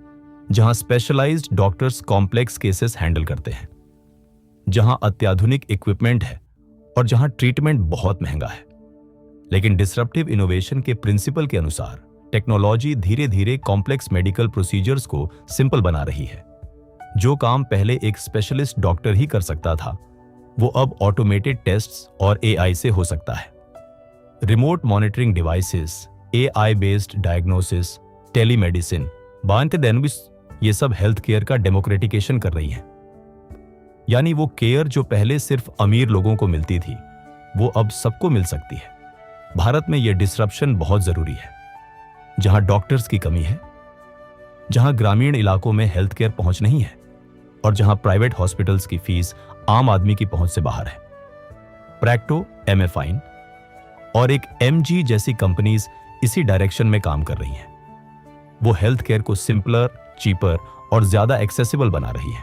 जहां specialized doctors complex cases handle करते हैं, जहां अत्याधुनिक इक्विपमेंट है और जहां ट्रीटमेंट बहुत महंगा है। लेकिन डिसरप्टिव इनोवेशन के प्रिंसिपल के अनुसार टेक्नोलॉजी धीरे धीरे कॉम्प्लेक्स मेडिकल प्रोसीजर्स को सिंपल बना रही है। जो काम पहले एक स्पेशलिस्ट डॉक्टर ही कर सकता था, वो अब ऑटोमेटेड टेस्ट्स और एआई से हो सकता है। Remote monitoring devices, AI based diagnosis, telemedicine, ये सब हेल्थ केयर का डेमोक्रेटिकेशन कर रही हैं। यानी वो केयर जो पहले सिर्फ अमीर लोगों को मिलती थी, वो अब सबको मिल सकती है। भारत में यह डिसरप्शन बहुत जरूरी है। जहां डॉक्टर्स की कमी है, जहां ग्रामीण इलाकों में हेल्थ केयर पहुंच नहीं है और जहां प्राइवेट हॉस्पिटल्स की फीस आम आदमी की पहुंच से बाहर है। प्रैक्टो, एमएफाइन और एक एमजी जैसी कंपनीज इसी डायरेक्शन में काम कर रही हैं। वो हेल्थ केयर को सिंपलर, चीपर और ज्यादा एक्सेसिबल बना रही है।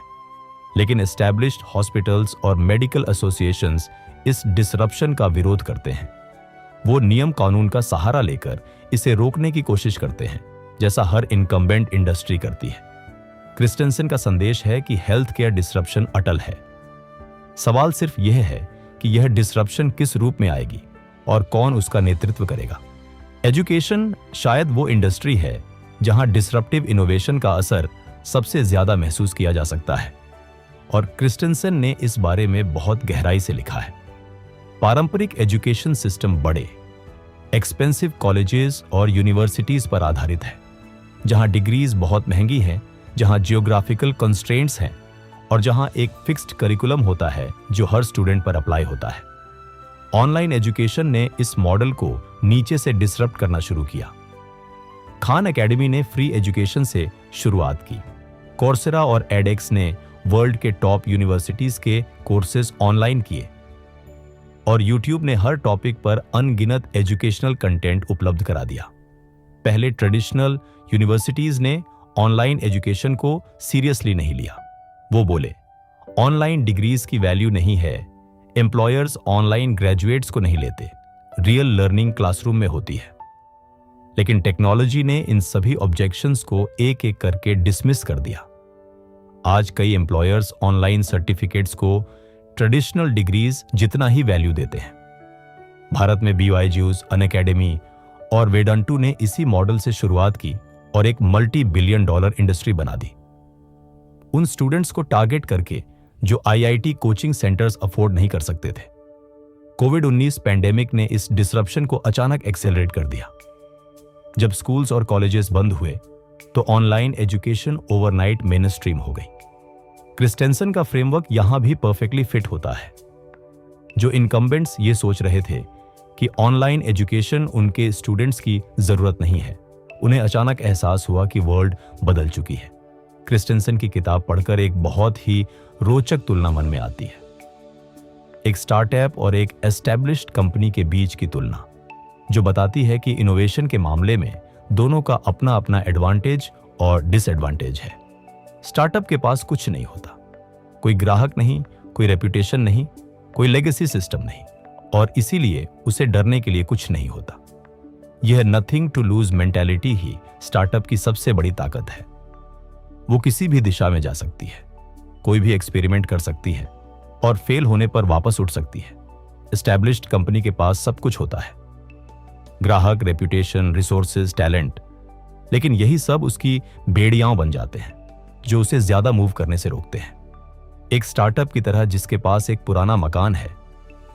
लेकिन एस्टैब्लिश्ड हॉस्पिटल्स और मेडिकल एसोसिएशंस इस डिसरप्शन का विरोध करते हैं। वो नियम कानून का सहारा लेकर इसे रोकने की कोशिश करते हैं, जैसा हर इनकम्बेंट इंडस्ट्री करती है। क्रिस्टेंसन का संदेश है कि हेल्थ केयर डिसरप्शन अटल है। सवाल सिर्फ यह है कि यह डिसरप्शन किस रूप में आएगी और कौन उसका नेतृत्व करेगा। एजुकेशन शायद वो इंडस्ट्री है जहां डिसरप्टिव इनोवेशन का असर सबसे ज्यादा महसूस किया जा सकता है और क्रिस्टेंसन ने इस बारे में बहुत गहराई से लिखा है। पारंपरिक एजुकेशन सिस्टम बड़े, एक्सपेंसिव कॉलेजेस और यूनिवर्सिटीज पर आधारित है, जहां डिग्रीज बहुत महंगी हैं, जहां जियोग्राफिकल कंस्ट्रेंट्स हैं और जहां एक फिक्स्ड करिकुलम होता है जो हर स्टूडेंट पर अप्लाई होता है। ऑनलाइन एजुकेशन ने इस मॉडल को नीचे से डिसरप्ट करना शुरू किया। खान एकेडमी ने फ्री एजुकेशन से शुरुआत की। कोर्सेरा और एडेक्स ने वर्ल्ड के टॉप यूनिवर्सिटीज के कोर्सेज ऑनलाइन किए और यूट्यूब ने हर टॉपिक पर अनगिनत एजुकेशनल कंटेंट उपलब्ध करा दिया। पहले ट्रेडिशनल यूनिवर्सिटीज ने ऑनलाइन एजुकेशन को सीरियसली नहीं लिया। वो बोले, ऑनलाइन डिग्रीज की वैल्यू नहीं है, एम्प्लॉयर्स ऑनलाइन ग्रेजुएट्स को नहीं लेते, रियल लर्निंग क्लासरूम में होती है। लेकिन टेक्नोलॉजी ने इन सभी ऑब्जेक्शंस को एक एक करके डिसमिस कर दिया। आज कई एम्प्लॉयर्स ऑनलाइन सर्टिफिकेट्स को ट्रेडिशनल डिग्रीज जितना ही वैल्यू देते हैं। भारत में BYJU's, अनअकैडमी और वेदांतु ने इसी मॉडल से शुरुआत की और एक $multi-billion इंडस्ट्री बना दी। उन स्टूडेंट्स को टारगेट करके जो IIT कोचिंग सेंटर्स अफोर्ड नहीं कर सकते थे। कोविड-19 पैंडेमिक ने इस डिसरप्शन को अचानक एक्सेलरेट कर दिया। जब स्कूल्स और कॉलेजेस बंद हुए तो ऑनलाइन एजुकेशन ओवरनाइट मेनस्ट्रीम हो गई। क्रिस्टेंसन का फ्रेमवर्क यहां भी परफेक्टली फिट होता है। जो इनकम्बेंट्स ये सोच रहे थे कि ऑनलाइन एजुकेशन उनके स्टूडेंट्स की जरूरत नहीं है, उन्हें अचानक एहसास हुआ कि वर्ल्ड बदल चुकी है। क्रिस्टेंसन की किताब पढ़कर एक बहुत ही रोचक तुलना मन में आती है। एक स्टार्टअप और एक एस्टैब्लिश्ड कंपनी के बीच की तुलना, जो बताती है कि इनोवेशन के मामले में दोनों का अपना अपना एडवांटेज और डिसएडवांटेज है। स्टार्टअप के पास कुछ नहीं होता, कोई ग्राहक नहीं, कोई रेपुटेशन नहीं, कोई लेगेसी सिस्टम नहीं, और इसीलिए उसे डरने के लिए कुछ नहीं होता। यह नथिंग टू लूज मेंटालिटी ही स्टार्टअप की सबसे बड़ी ताकत है। वो किसी भी दिशा में जा सकती है, कोई भी एक्सपेरिमेंट कर सकती है और फेल होने पर वापस उठ सकती है। एस्टैब्लिश्ड कंपनी के पास सब कुछ होता है, ग्राहक, रेप्यूटेशन, रिसोर्सेज, टैलेंट, लेकिन यही सब उसकी बेड़ियां बन जाते हैं जो उसे ज्यादा मूव करने से रोकते हैं। एक स्टार्टअप की तरह जिसके पास एक पुराना मकान है,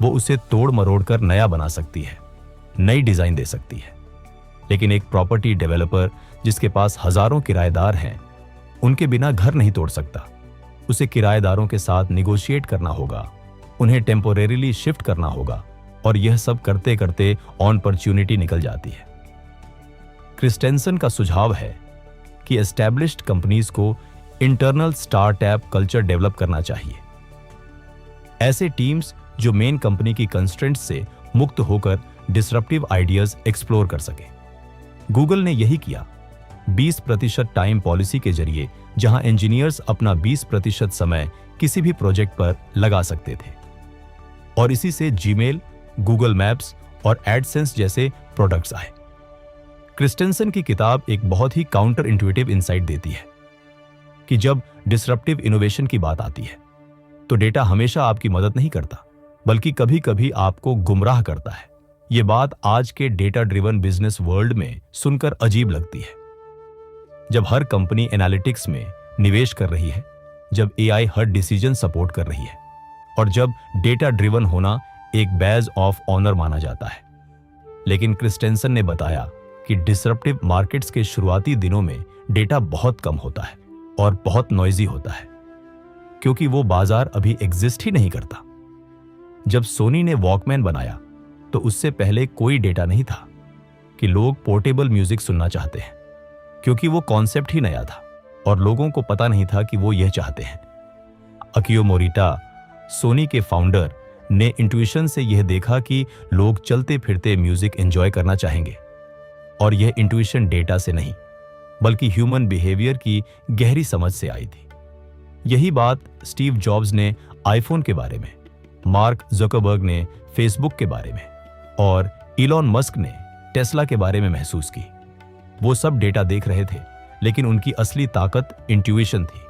वो उसे तोड़ मरोड़ कर नया बना सकती है, नई डिजाइन दे सकती है। लेकिन एक प्रॉपर्टी डेवलपर जिसके पास हजारों किराएदार हैं, उनके बिना घर नहीं तोड़ सकता। उसे किराएदारों के साथ निगोशिएट करना होगा, उन्हें टेम्पोरेरीली शिफ्ट करना होगा, और यह सब करते करते अपॉर्चुनिटी निकल जाती है। क्रिस्टेंसन का सुझाव है कि एस्टैब्लिश्ड कंपनीज को इंटरनल स्टार्टअप कल्चर डेवलप करना चाहिए। ऐसे टीम्स जो मेन कंपनी की कंस्ट्रेंट्स से मुक्त होकर डिसरप्टिव आइडियाज एक्सप्लोर कर सके। गूगल ने यही किया, 20% टाइम पॉलिसी के जरिए, जहां इंजीनियर्स अपना 20% समय किसी भी प्रोजेक्ट पर लगा सकते थे। और इसी से जीमेल, गूगल मैप्स और एडसेंस जैसे प्रोडक्ट्स आए। क्रिस्टेंसन की किताब एक बहुत ही काउंटर इंट्यूटिव इंसाइट देती है कि जब डिसरप्टिव इनोवेशन की बात आती है तो डेटा हमेशा आपकी मदद नहीं करता, बल्कि कभी कभी आपको गुमराह करता है। ये बात आज के डेटा ड्रिवन बिजनेस वर्ल्ड में सुनकर अजीब लगती है। जब हर कंपनी एनालिटिक्स में निवेश कर रही है, जब एआई हर डिसीजन सपोर्ट कर रही है, और जब डेटा ड्रिवन होना एक बैज ऑफ ऑनर माना जाता है। लेकिन क्रिस्टेंसन ने बताया कि डिसरप्टिव मार्केट्स के शुरुआती दिनों में डेटा बहुत कम होता है और बहुत नॉइजी होता है, क्योंकि वो बाजार अभी एग्जिस्ट ही नहीं करता। जब सोनी ने वॉकमैन बनाया तो उससे पहले कोई डेटा नहीं था कि लोग पोर्टेबल म्यूजिक सुनना चाहते हैं, क्योंकि वो कॉन्सेप्ट ही नया था और लोगों को पता नहीं था कि वो यह चाहते हैं। अकियो मोरिटा, सोनी के फाउंडर, ने इंट्यूशन से यह देखा कि लोग चलते फिरते म्यूजिक एंजॉय करना चाहेंगे, और यह इंट्यूशन डेटा से नहीं बल्कि ह्यूमन बिहेवियर की गहरी समझ से आई थी। यही बात स्टीव जॉब्स ने आईफोन के बारे में, मार्क ज़करबर्ग ने फेसबुक के बारे में और इलॉन मस्क ने टेस्ला के बारे में महसूस की। वो सब डेटा देख रहे थे, लेकिन उनकी असली ताकत इंट्यूशन थी।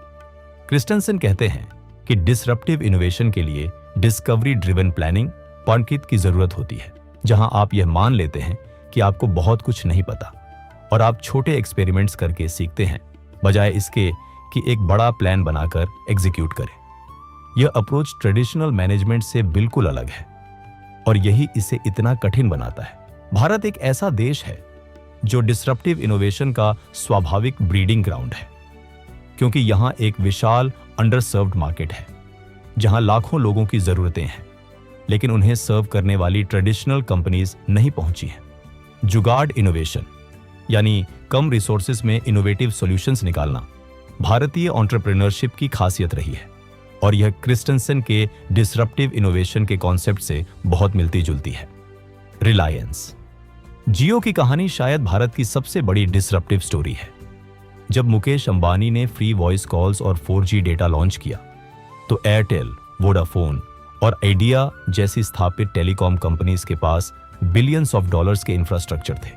क्रिस्टेंसन कहते हैं कि डिसरप्टिव इनोवेशन के लिए डिस्कवरी ड्रिवन प्लानिंग पंडित की जरूरत होती है, जहां आप यह मान लेते हैं कि आपको बहुत कुछ नहीं पता और आप छोटे एक्सपेरिमेंट्स करके सीखते हैं, बजाय इसके कि एक बड़ा प्लान बनाकर एग्जीक्यूट करें। यह अप्रोच ट्रेडिशनल मैनेजमेंट से बिल्कुल अलग है और यही इसे इतना कठिन बनाता है। भारत एक ऐसा देश है जो डिसरप्टिव इनोवेशन का स्वाभाविक ब्रीडिंग ग्राउंड है, क्योंकि यहां एक विशाल अंडरसर्व्ड मार्केट है, जहां लाखों लोगों की जरूरतें हैं, लेकिन उन्हें सर्व करने वाली ट्रेडिशनल कंपनीज नहीं पहुंची हैं। जुगाड़ इनोवेशन, यानी कम रिसोर्सेज में इनोवेटिव सॉल्यूशंस निकालना, भारतीय एंटरप्रेन्योरशिप की खासियत रही है, और यह क्रिस्टेंसन के डिसरप्टिव इनोवेशन के कॉन्सेप्ट से बहुत मिलती जुलती है। रिलायंस जियो की कहानी शायद भारत की सबसे बड़ी डिसरप्टिव स्टोरी है। जब मुकेश अंबानी ने फ्री वॉइस कॉल्स और 4G डेटा लॉन्च किया तो एयरटेल, वोडाफोन और आइडिया जैसी स्थापित टेलीकॉम कंपनीज के पास बिलियंस ऑफ डॉलर्स के इंफ्रास्ट्रक्चर थे,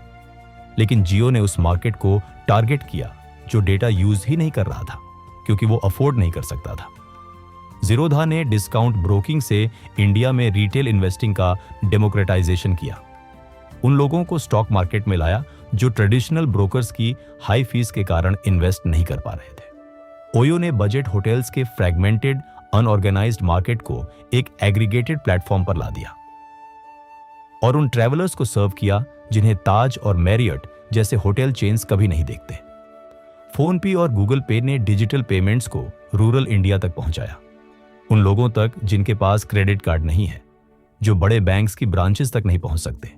लेकिन जियो ने उस मार्केट को टारगेट किया जो डेटा यूज ही नहीं कर रहा था, क्योंकि वो अफोर्ड नहीं कर सकता था। जीरोधा ने डिस्काउंट ब्रोकिंग से इंडिया में रिटेल इन्वेस्टिंग का डेमोक्रेटाइजेशन किया, उन लोगों को स्टॉक मार्केट में लाया जो ट्रेडिशनल ब्रोकर्स की हाई फीस के कारण इन्वेस्ट नहीं कर पा रहे थे। ओयो ने बजट होटल्स के फ्रैगमेंटेड अनऑर्गेनाइज्ड मार्केट को एक एग्रीगेटेड प्लेटफॉर्म पर ला दिया और उन ट्रैवलर्स को सर्व किया जिन्हें ताज और मैरियट जैसे होटल चेन्स कभी नहीं देखते। फोनपे और गूगल पे ने डिजिटल पेमेंट्स को रूरल इंडिया तक पहुंचाया, उन लोगों तक जिनके पास क्रेडिट कार्ड नहीं है, जो बड़े बैंक्स की ब्रांचेस तक नहीं पहुंच सकते।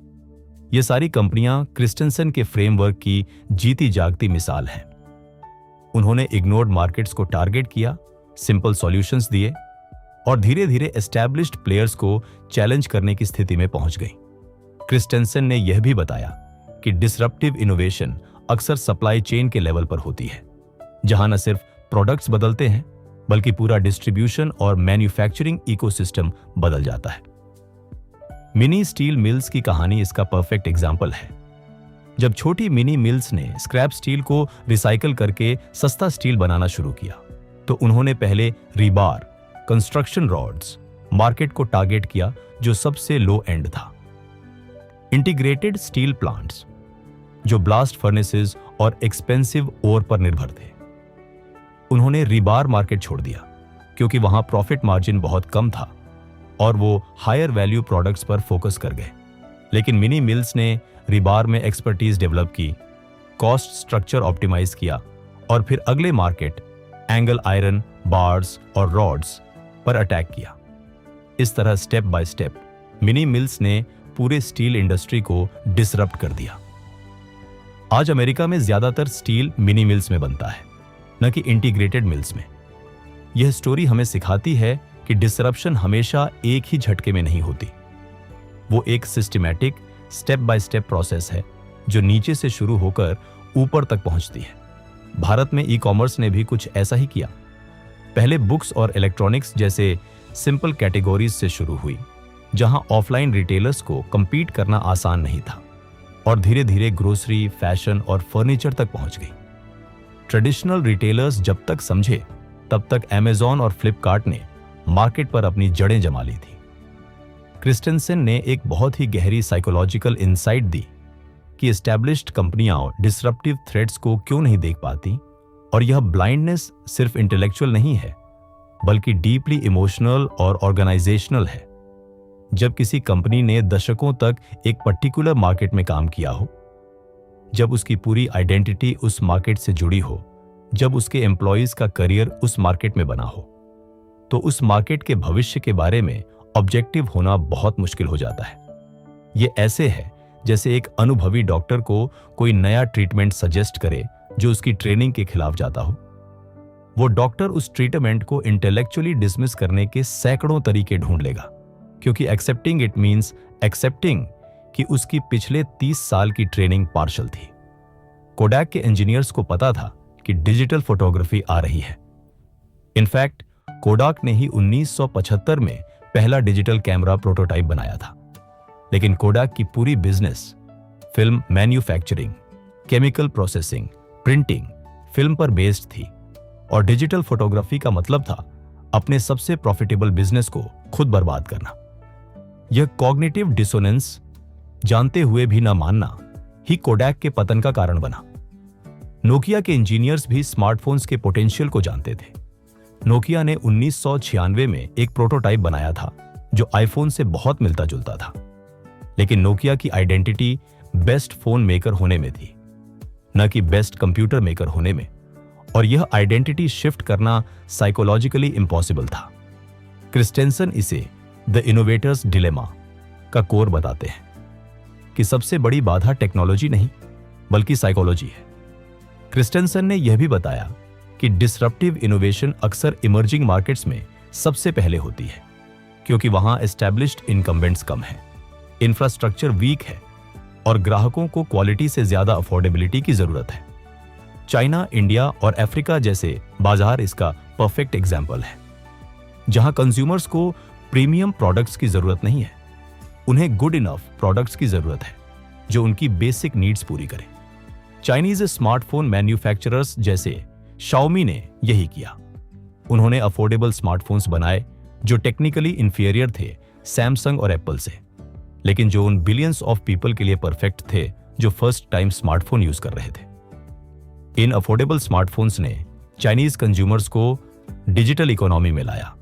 ये सारी कंपनियां क्रिस्टेंसन के फ्रेमवर्क की जीती जागती मिसाल हैं। उन्होंने इग्नोर्ड मार्केट्स को टारगेट किया, सिंपल सॉल्यूशंस दिए और धीरे धीरे एस्टैब्लिश्ड प्लेयर्स को चैलेंज करने की स्थिति में पहुंच गई। क्रिस्टेंसन ने यह भी बताया कि डिसरप्टिव इनोवेशन अक्सर सप्लाई चेन के लेवल पर होती है, जहां न सिर्फ प्रोडक्ट्स बदलते हैं बल्कि पूरा डिस्ट्रीब्यूशन और मैन्युफैक्चरिंग इकोसिस्टम बदल जाता है। मिनी स्टील मिल्स की कहानी इसका परफेक्ट एग्जाम्पल है। जब छोटी मिनी मिल्स ने स्क्रैप स्टील को रिसाइकल करके सस्ता स्टील बनाना शुरू किया, तो उन्होंने पहले रीबार, कंस्ट्रक्शन रॉड्स मार्केट को टारगेट किया, जो सबसे लो एंड था। इंटीग्रेटेड स्टील प्लांट्स, जो ब्लास्ट फर्नेसेस और एक्सपेंसिव ओर पर निर्भर थे, उन्होंने रीबार मार्केट छोड़ दिया क्योंकि वहां प्रॉफिट मार्जिन बहुत कम था और वो हायर वैल्यू प्रोडक्ट्स पर फोकस कर गए। लेकिन मिनी मिल्स ने रीबार में एक्सपर्टीज डेवलप की, कॉस्ट स्ट्रक्चर ऑप्टिमाइज किया और फिर अगले मार्केट एंगल आयरन, बार्स और रॉड्स पर अटैक किया। इस तरह step by step mini mills ने पूरे स्टील इंडस्ट्री को डिसरप्ट कर दिया। आज अमेरिका में ज्यादातर स्टील मिनी मिल्स में बनता है, न कि इंटीग्रेटेड मिल्स में। यह स्टोरी हमें सिखाती है कि डिसरप्शन हमेशा एक ही झटके में नहीं होती। वो एक systematic step by step process है जो नीचे से शुरू होकर ऊपर तक पहुंचती है। भारत में ई कॉमर्स ने भी कुछ ऐसा ही किया। पहले बुक्स और इलेक्ट्रॉनिक्स जैसे सिंपल कैटेगरीज से शुरू हुई, जहां ऑफलाइन रिटेलर्स को compete करना आसान नहीं था, और धीरे धीरे ग्रोसरी, फैशन और फर्नीचर तक पहुंच गई। ट्रेडिशनल रिटेलर्स जब तक समझे, तब तक अमेज़न और फ्लिपकार्ट ने मार्केट पर अपनी जड़ें जमा ली थी। क्रिस्टेंसन ने एक बहुत ही गहरी साइकोलॉजिकल इंसाइट दी कि एस्टैब्लिश्ड कंपनियां डिसरप्टिव थ्रेट्स को क्यों नहीं देख पाती, और यह ब्लाइंडनेस सिर्फ इंटेलेक्चुअल नहीं है बल्कि डीपली इमोशनल और ऑर्गेनाइजेशनल है। जब किसी कंपनी ने दशकों तक एक पर्टिकुलर मार्केट में काम किया हो, जब उसकी पूरी आइडेंटिटी उस मार्केट से जुड़ी हो, जब उसके एम्प्लॉयज का करियर उस मार्केट में बना हो, तो उस मार्केट के भविष्य के बारे में ऑब्जेक्टिव होना बहुत मुश्किल हो जाता है। ये ऐसे है जैसे एक अनुभवी डॉक्टर को कोई नया ट्रीटमेंट सजेस्ट करे जो उसकी ट्रेनिंग के खिलाफ जाता हो। वो डॉक्टर उस ट्रीटमेंट को इंटेलेक्चुअली डिसमिस करने के सैकड़ों तरीके ढूंढ लेगा, क्योंकि एक्सेप्टिंग इट मींस एक्सेप्टिंग कि उसकी पिछले 30 साल की ट्रेनिंग पार्शल थी। कोडैक के इंजीनियर्स को पता था कि डिजिटल फोटोग्राफी आ रही है। इनफैक्ट कोडाक ने ही 1975 में पहला डिजिटल कैमरा प्रोटोटाइप बनाया था। लेकिन कोडाक की पूरी business film manufacturing, chemical processing, printing, film पर बेस्ड थी, और डिजिटल फोटोग्राफी का मतलब था अपने सबसे प्रॉफिटेबल बिजनेस को खुद बर्बाद करना। यह कॉग्निटिव डिसोनेंस, जानते हुए भी न मानना, ही कोडैक के पतन का कारण बना। नोकिया के इंजीनियर्स भी स्मार्टफोन्स के पोटेंशियल को जानते थे। नोकिया ने 1996 में एक प्रोटोटाइप बनाया था जो आईफोन से बहुत मिलता जुलता था, लेकिन नोकिया की आइडेंटिटी बेस्ट फोन मेकर होने में थी, न कि बेस्ट कंप्यूटर मेकर होने में, और यह आइडेंटिटी शिफ्ट करना साइकोलॉजिकली इम्पॉसिबल था। क्रिस्टेंसन इसे द इनोवेटर्स डिलेमा का कोर बताते हैं कि सबसे बड़ी बाधा टेक्नोलॉजी नहीं बल्कि साइकोलॉजी है। क्रिस्टेंसन ने यह भी बताया कि डिसरप्टिव इनोवेशन अक्सर इमर्जिंग मार्केट्स में सबसे पहले होती है, क्योंकि वहां एस्टैब्लिश्ड इनकम्बेंट्स कम है, इंफ्रास्ट्रक्चर वीक है और ग्राहकों को क्वालिटी से ज्यादा अफोर्डेबिलिटी की जरूरत है। चाइना, इंडिया और अफ्रीका जैसे बाजार इसका परफेक्ट एग्जाम्पल है, जहां कंज्यूमर्स को प्रीमियम प्रोडक्ट्स की जरूरत नहीं है, उन्हें गुड इनफ प्रोडक्ट्स की जरूरत है जो उनकी बेसिक नीड्स पूरी करें। चाइनीज स्मार्टफोन मैन्युफैक्चरर्स जैसे शाओमी ने यही किया। उन्होंने अफोर्डेबल स्मार्टफोन्स बनाए जो टेक्निकली इंफीरियर थे सैमसंग और एप्पल से, लेकिन जो उन बिलियंस ऑफ पीपल के लिए परफेक्ट थे जो फर्स्ट टाइम स्मार्टफोन यूज कर रहे थे। इन अफोर्डेबल स्मार्टफोन्स ने चाइनीज कंज्यूमर्स को डिजिटल इकोनॉमी में लाया,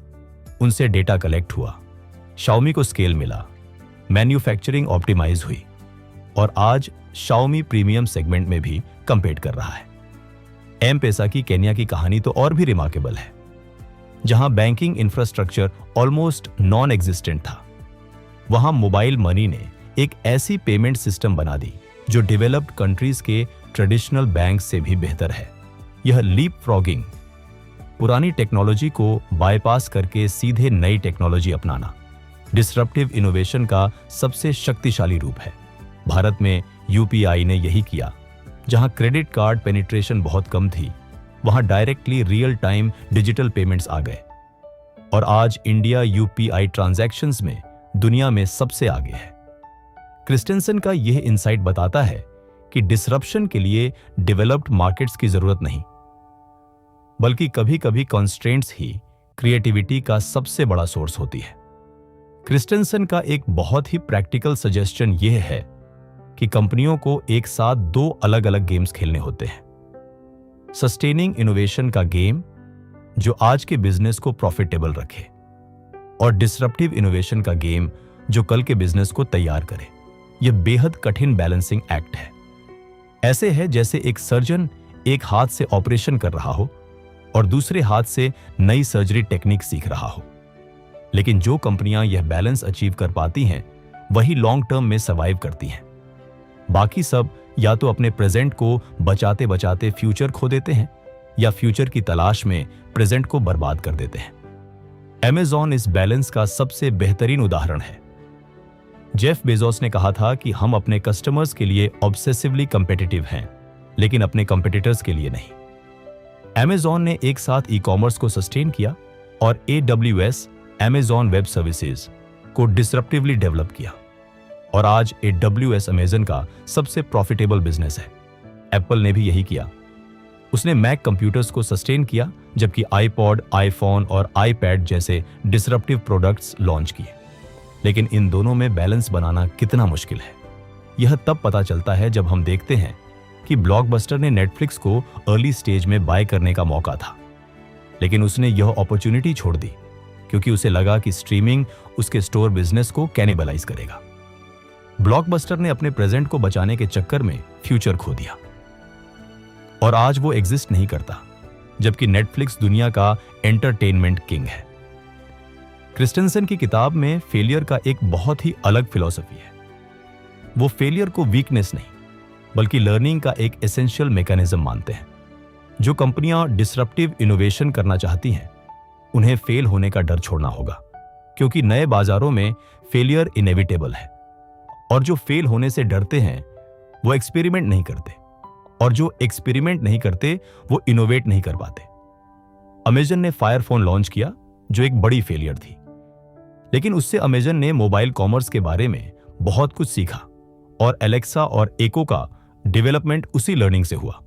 उनसे डेटा कलेक्ट हुआ, शाओमी को स्केल मिला, मैन्युफैक्चरिंग ऑप्टिमाइज हुई, और आज शाओमी प्रीमियम सेगमेंट में भी कंपीट कर रहा है। एम-पेसा की केन्या की कहानी तो और भी रिमार्केबल है, जहां banking infrastructure almost non existent था। वहां मोबाइल मनी ने एक ऐसी पेमेंट सिस्टम बना दी जो डेवलप्ड कंट्रीज के ट्रेडिशनल बैंक से भी बेहतर है। यह लीप फ्रॉगिंग, पुरानी टेक्नोलॉजी को बाईपास करके सीधे नई टेक्नोलॉजी अपनाना, डिसरप्टिव इनोवेशन का सबसे शक्तिशाली रूप है। भारत में यूपीआई ने यही किया। जहां क्रेडिट कार्ड पेनिट्रेशन बहुत कम थी, वहां directly real time digital payments आ गए, और आज इंडिया यूपीआई ट्रांजैक्शंस में दुनिया में सबसे आगे है। क्रिस्टेंसन का यह इंसाइट बताता है कि डिसरप्शन के लिए डेवलप्ड मार्केट्स की जरूरत नहीं, बल्कि कभी कभी कॉन्स्ट्रेंट्स ही क्रिएटिविटी का सबसे बड़ा सोर्स होती है। क्रिस्टेंसन का एक बहुत ही प्रैक्टिकल सजेशन यह है कि कंपनियों को एक साथ दो अलग अलग गेम्स खेलने होते हैं। सस्टेनिंग इनोवेशन का गेम जो आज के बिजनेस को प्रॉफिटेबल रखे, और डिसरप्टिव इनोवेशन का गेम जो कल के बिजनेस को तैयार करे। यह बेहद कठिन बैलेंसिंग एक्ट है। ऐसे है जैसे एक सर्जन एक हाथ से ऑपरेशन कर रहा हो और दूसरे हाथ से नई सर्जरी टेक्निक सीख रहा हो। लेकिन जो कंपनियां यह बैलेंस अचीव कर पाती हैं वही लॉन्ग टर्म में सर्वाइव करती हैं। बाकी सब या तो अपने प्रेजेंट को बचाते बचाते फ्यूचर खो देते हैं या फ्यूचर की तलाश में प्रेजेंट को बर्बाद कर देते हैं। Amazon इस बैलेंस का सबसे बेहतरीन उदाहरण है। जेफ बेजोस ने कहा था कि हम अपने कस्टमर्स के लिए ऑब्सेसिवली कंपेटिटिव हैं, लेकिन अपने कंपेटिटर्स के लिए नहीं। Amazon ने एक साथ ई-कॉमर्स को सस्टेन किया और AWS Amazon वेब सर्विसेज को डिसरप्टिवली डेवलप किया, और आज AWS Amazon का सबसे प्रॉफिटेबल बिजनेस है। एप्पल ने भी यही किया। उसने मैक कंप्यूटर्स को सस्टेन किया, जबकि आईपॉड, आईफोन और आईपैड जैसे डिसरप्टिव प्रोडक्ट्स लॉन्च किए। लेकिन इन दोनों में बैलेंस बनाना कितना मुश्किल है, यह तब पता चलता है जब हम देखते हैं कि ब्लॉकबस्टर ने नेटफ्लिक्स को अर्ली स्टेज में बाय करने का मौका था, लेकिन उसने यह अपॉर्चुनिटी छोड़ दी क्योंकि उसे लगा कि स्ट्रीमिंग उसके स्टोर बिजनेस को कैनिबलाइज करेगा। ब्लॉकबस्टर ने अपने प्रेजेंट को बचाने के चक्कर में फ्यूचर खो दिया, और आज वो एग्जिस्ट नहीं करता, जबकि नेटफ्लिक्स दुनिया का एंटरटेनमेंट किंग है। क्रिस्टेंसन की किताब में फेलियर का एक बहुत ही अलग फिलॉसफी है। वो फेलियर को वीकनेस नहीं, बल्कि लर्निंग का एक एसेंशियल मैकेनिज्म मानते हैं। जो कंपनियां डिसरप्टिव इनोवेशन करना चाहती हैं, उन्हें फेल होने का डर छोड़ना होगा, क्योंकि नए बाजारों में फेलियर इनेविटेबल है। और जो फेल होने से डरते हैं वो एक्सपेरिमेंट नहीं करते, और जो एक्सपेरिमेंट नहीं करते वो इनोवेट नहीं कर पाते। अमेजन ने फायर फोन लॉन्च किया जो एक बड़ी फेलियर थी, लेकिन उससे अमेजन ने मोबाइल कॉमर्स के बारे में बहुत कुछ सीखा, और एलेक्सा और एको का डेवलपमेंट उसी लर्निंग से हुआ।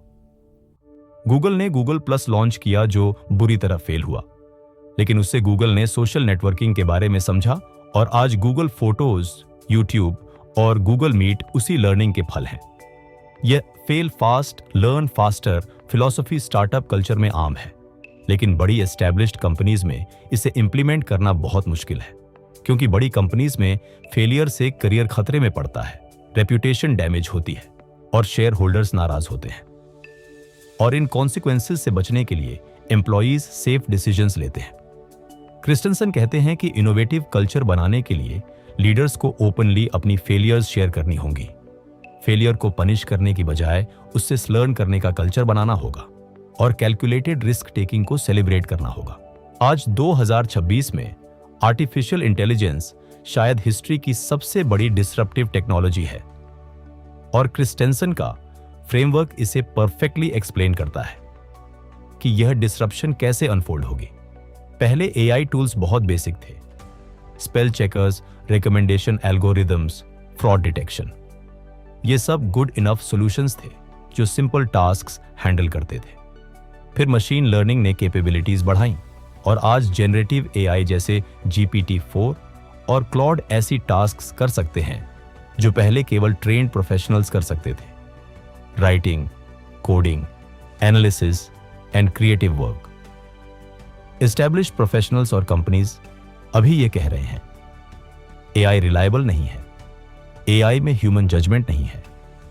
गूगल ने गूगल प्लस लॉन्च किया जो बुरी तरह फेल हुआ, लेकिन उससे गूगल ने सोशल नेटवर्किंग के बारे में समझा, और आज गूगल फोटोज, यूट्यूब और गूगल मीट उसी लर्निंग के फल हैं। यह fail fast learn faster philosophy startup culture में आम है, लेकिन बड़ी एस्टैब्लिश्ड कंपनीज में इसे इंप्लीमेंट करना बहुत मुश्किल है, क्योंकि बड़ी कंपनीज में फेलियर से करियर खतरे में पड़ता है, रेप्यूटेशन डैमेज होती है और शेयर होल्डर्स नाराज होते हैं। और इन कॉन्सिक्वेंसेस से बचने के लिए एम्प्लॉयज सेफ डिसीजंस लेते हैं। क्रिस्टेंसन कहते हैं कि इनोवेटिव कल्चर बनाने के लिए लीडर्स को ओपनली अपनी फेलियर्स शेयर करनी होंगी। फेलियर को पनिश करने की बजाय उससे लर्न करने का कल्चर बनाना होगा, और कैलकुलेटेड रिस्क टेकिंग को सेलिब्रेट करना होगा। आज 2026 में आर्टिफिशियल इंटेलिजेंस शायद हिस्ट्री की सबसे बड़ी डिसरप्टिव टेक्नोलॉजी है, और क्रिस्टेंसन का फ्रेमवर्क इसे परफेक्टली एक्सप्लेन करता है कि यह डिसरप्शन कैसे अनफोल्ड होगी। पहले एआई टूल्स बहुत बेसिक थे, spell checkers, recommendation algorithms, fraud detection. ये सब गुड इनफ सॉल्यूशंस थे जो सिंपल टास्क्स हैंडल करते थे। फिर मशीन लर्निंग ने कैपेबिलिटीज बढ़ाई, और आज जनरेटिव एआई जैसे GPT-4 और क्लॉड ऐसी टास्क्स कर सकते हैं जो पहले केवल ट्रेन्ड प्रोफेशनल्स कर सकते थे। Writing, coding, analysis and creative work. Established professionals और कंपनीज अभी ये कह रहे हैं, एआई रिलायबल नहीं है, एआई में ह्यूमन जजमेंट नहीं है,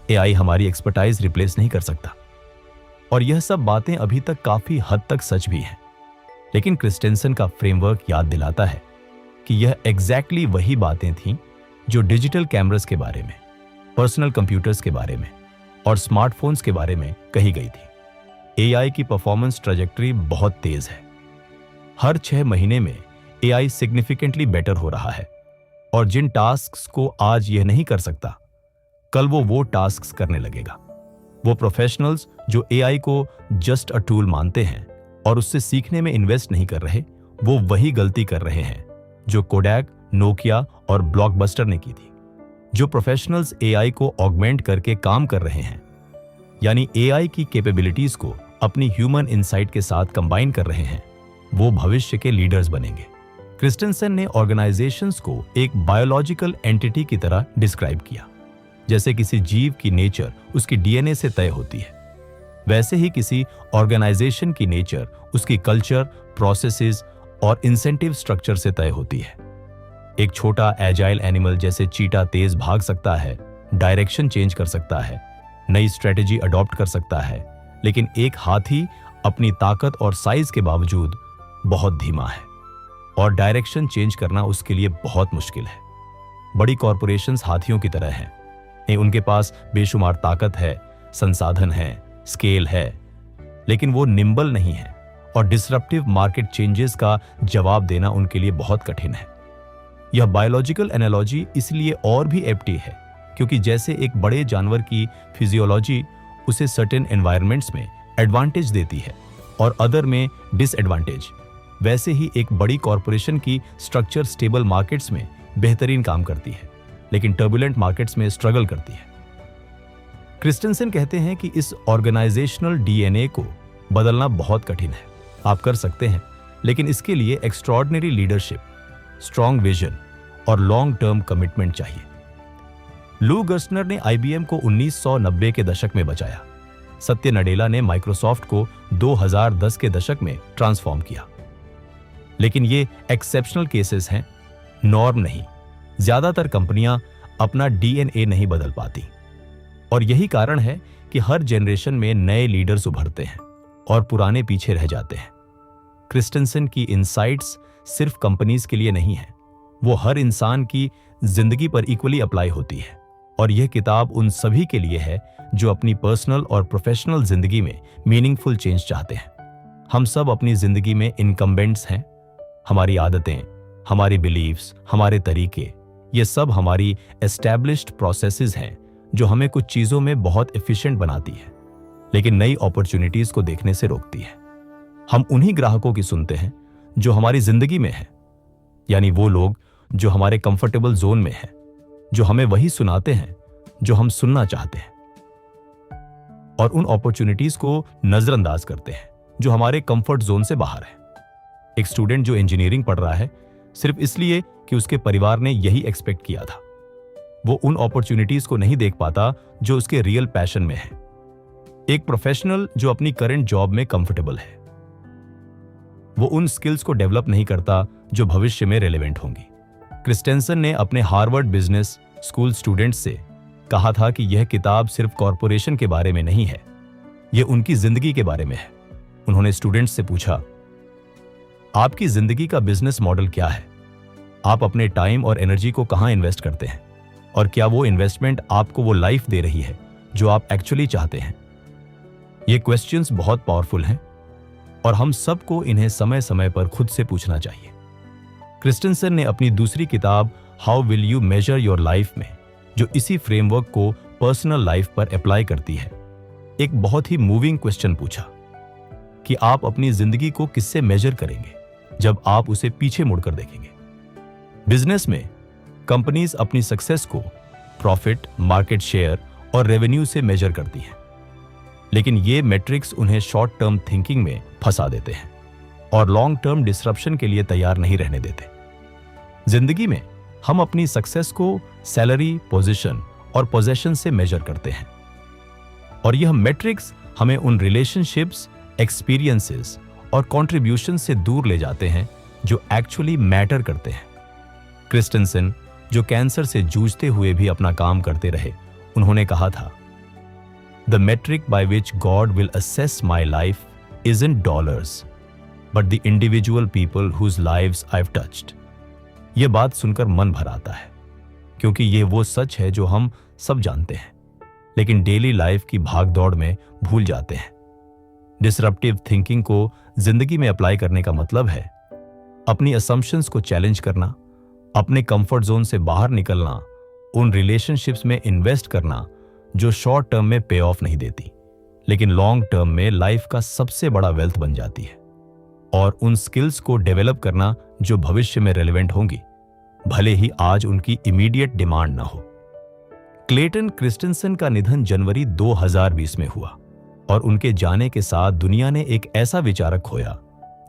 एआई हमारी एक्सपर्टाइज रिप्लेस नहीं कर सकता। और यह सब बातें अभी तक काफी हद तक सच भी हैं, लेकिन क्रिस्टेंसन का फ्रेमवर्क याद दिलाता है कि यह एग्जैक्टली वही बातें थीं जो डिजिटल कैमरास के बारे में, पर्सनल कंप्यूटर्स के बारे में और स्मार्टफोन्स के बारे में कही गई थी। एआई की परफॉर्मेंस ट्रैजेक्टरी बहुत तेज है। हर 6 महीने में एआई सिग्निफिकेंटली बेटर हो रहा है, और जिन टास्क्स को आज यह नहीं कर सकता, कल वो टास्क्स करने लगेगा। वो प्रोफेशनल्स जो एआई को जस्ट अ टूल मानते हैं और उससे सीखने में इन्वेस्ट नहीं कर रहे, वो वही गलती कर रहे हैं जो कोडैक, नोकिया और ब्लॉकबस्टर ने की थी। जो प्रोफेशनल्स एआई को ऑगमेंट करके काम कर रहे हैं, यानी एआई की कैपेबिलिटीज को अपनी ह्यूमन इंसाइट के साथ कंबाइन कर रहे हैं, वो भविष्य के लीडर्स बनेंगे। क्रिस्टेंसन ने ऑर्गेनाइजेशंस को एक बायोलॉजिकल एंटिटी की तरह डिस्क्राइब किया। जैसे किसी जीव की नेचर उसकी डीएनए से तय होती है, वैसे ही किसी ऑर्गेनाइजेशन की नेचर उसकी कल्चर, प्रोसेसेस और इंसेंटिव स्ट्रक्चर से तय होती है। एक छोटा एजाइल एनिमल जैसे चीटा तेज भाग सकता है, डायरेक्शन चेंज कर सकता है, नई स्ट्रेटेजी अडॉप्ट कर सकता है, लेकिन एक हाथी अपनी ताकत और साइज के बावजूद बहुत धीमा है और डायरेक्शन चेंज करना उसके लिए बहुत मुश्किल है। बड़ी कॉरपोरेशंस हाथियों की तरह हैं। उनके पास बेशुमार ताकत है, संसाधन है, स्केल है, लेकिन वो निम्बल नहीं है और डिसरप्टिव मार्केट चेंजेस का जवाब देना उनके लिए बहुत कठिन है। यह बायोलॉजिकल एनालॉजी इसलिए और भी एप्टी है क्योंकि जैसे एक बड़े जानवर की फिजियोलॉजी उसे सर्टेन एनवायरनमेंट्स में एडवांटेज देती है और अदर में डिसएडवांटेज, वैसे ही एक बड़ी कॉरपोरेशन की स्ट्रक्चर स्टेबल मार्केट्स में बेहतरीन काम करती है, लेकिन टर्बुलेंट मार्केट्स में स्ट्रगल करती है। क्रिस्टेंसन कहते हैं कि इस ऑर्गेनाइजेशनल डीएनए को बदलना बहुत कठिन है। आप कर सकते हैं, लेकिन इसके लिए एक्स्ट्रॉर्डिनरी लीडरशिप, स्ट्रॉन्ग विजन और लॉन्ग टर्म कमिटमेंट चाहिए। लू गर्सनर ने आईबीएम को 1990 के दशक में बचाया। सत्य नडेला ने माइक्रोसॉफ्ट को 2010 के दशक में ट्रांसफॉर्म किया। लेकिन ये एक्सेप्शनल केसेस हैं, नॉर्म नहीं। ज्यादातर कंपनियां अपना डीएनए नहीं बदल पाती और यही कारण है कि हर जनरेशन में नए लीडर्स उभरते हैं और पुराने पीछे रह जाते हैं। क्रिस्टेंसन की इनसाइट्स सिर्फ कंपनीज के लिए नहीं है, वो हर इंसान की जिंदगी पर इक्वली अप्लाई होती है और यह किताब उन सभी के लिए है जो अपनी पर्सनल और प्रोफेशनल जिंदगी में मीनिंगफुल चेंज चाहते हैं। हम सब अपनी जिंदगी में इनकम्बेंट्स हैं। हमारी आदतें, हमारी बिलीव्स, हमारे तरीके, ये सब हमारी एस्टैब्लिश्ड प्रोसेसेस हैं जो हमें कुछ चीजों में बहुत एफिशिएंट बनाती है, लेकिन नई अपॉर्चुनिटीज को देखने से रोकती है। हम उन्हीं ग्राहकों की सुनते हैं जो हमारी जिंदगी में है, यानी वो लोग जो हमारे कंफर्टेबल जोन में हैं, जो हमें वही सुनाते हैं जो हम सुनना चाहते हैं, और उन अपॉर्चुनिटीज को नजरअंदाज करते हैं जो हमारे कंफर्ट जोन से बाहर है। एक स्टूडेंट जो इंजीनियरिंग पढ़ रहा है सिर्फ इसलिए कि उसके परिवार ने यही एक्सपेक्ट किया था, वो उन अपॉर्चुनिटीज को नहीं देख पाता जो उसके रियल पैशन में है। एक प्रोफेशनल जो अपनी करंट जॉब में कंफर्टेबल है, वो उन स्किल्स को डेवलप नहीं करता जो भविष्य में रेलेवेंट होंगी। क्रिस्टेंसन ने अपने हार्वर्ड बिजनेस स्कूल स्टूडेंट्स से कहा था कि यह किताब सिर्फ कॉरपोरेशन के बारे में नहीं है, यह उनकी जिंदगी के बारे में है। उन्होंने स्टूडेंट्स से पूछा, आपकी जिंदगी का बिजनेस मॉडल क्या है? आप अपने टाइम और एनर्जी को कहां इन्वेस्ट करते हैं? और क्या वो इन्वेस्टमेंट आपको वो लाइफ दे रही है जो आप एक्चुअली चाहते हैं? ये क्वेश्चंस बहुत पावरफुल हैं और हम सबको इन्हें समय समय पर खुद से पूछना चाहिए। क्रिस्टेंसन ने अपनी दूसरी किताब how will you major your life में, जो इसी फ्रेमवर्क को पर्सनल लाइफ पर अप्लाई करती है, एक बहुत ही मूविंग क्वेश्चन पूछा कि आप अपनी जिंदगी को किससे मेजर करेंगे जब आप उसे पीछे मुड़कर देखेंगे। बिजनेस में कंपनीज अपनी सक्सेस को प्रॉफिट, मार्केट शेयर और रेवेन्यू से मेजर करती हैं, लेकिन ये मैट्रिक्स उन्हें शॉर्ट टर्म थिंकिंग में फंसा देते हैं और लॉन्ग टर्म डिसरप्शन के लिए तैयार नहीं रहने देते। जिंदगी में हम अपनी सक्सेस को सैलरी, पोजीशन और पोजेशन से मेजर करते हैं और यह मैट्रिक्स हमें उन रिलेशनशिप्स, एक्सपीरियंसेस और कंट्रीब्यूशन से दूर ले जाते हैं जो एक्चुअली मैटर करते हैं। क्रिस्टेंसन, जो कैंसर से जूझते हुए भी अपना काम करते रहे, उन्होंने कहा था, the metric by which God will assess my life isn't dollars, but the individual people whose lives I've touched. ये बात सुनकर मन भर आता है, क्योंकि ये वो सच है जो हम सब जानते हैं, लेकिन डेली लाइफ की भागदौड़ में भूल जाते हैं। डिसरप्टिव थिंकिंग को जिंदगी में अप्लाई करने का मतलब है अपनी असम्पशंस को चैलेंज करना, अपने कंफर्ट जोन से बाहर निकलना, उन रिलेशनशिप्स में इन्वेस्ट करना जो शॉर्ट टर्म में पे ऑफ नहीं देती, लेकिन लॉन्ग टर्म में लाइफ का सबसे बड़ा वेल्थ बन जाती है, और उन स्किल्स को डेवलप करना जो भविष्य में रेलेवेंट होंगी, भले ही आज उनकी इमीडिएट डिमांड ना हो। क्लेटन क्रिस्टेंसन का निधन जनवरी 2020 में हुआ और उनके जाने के साथ दुनिया ने एक ऐसा विचारक खोया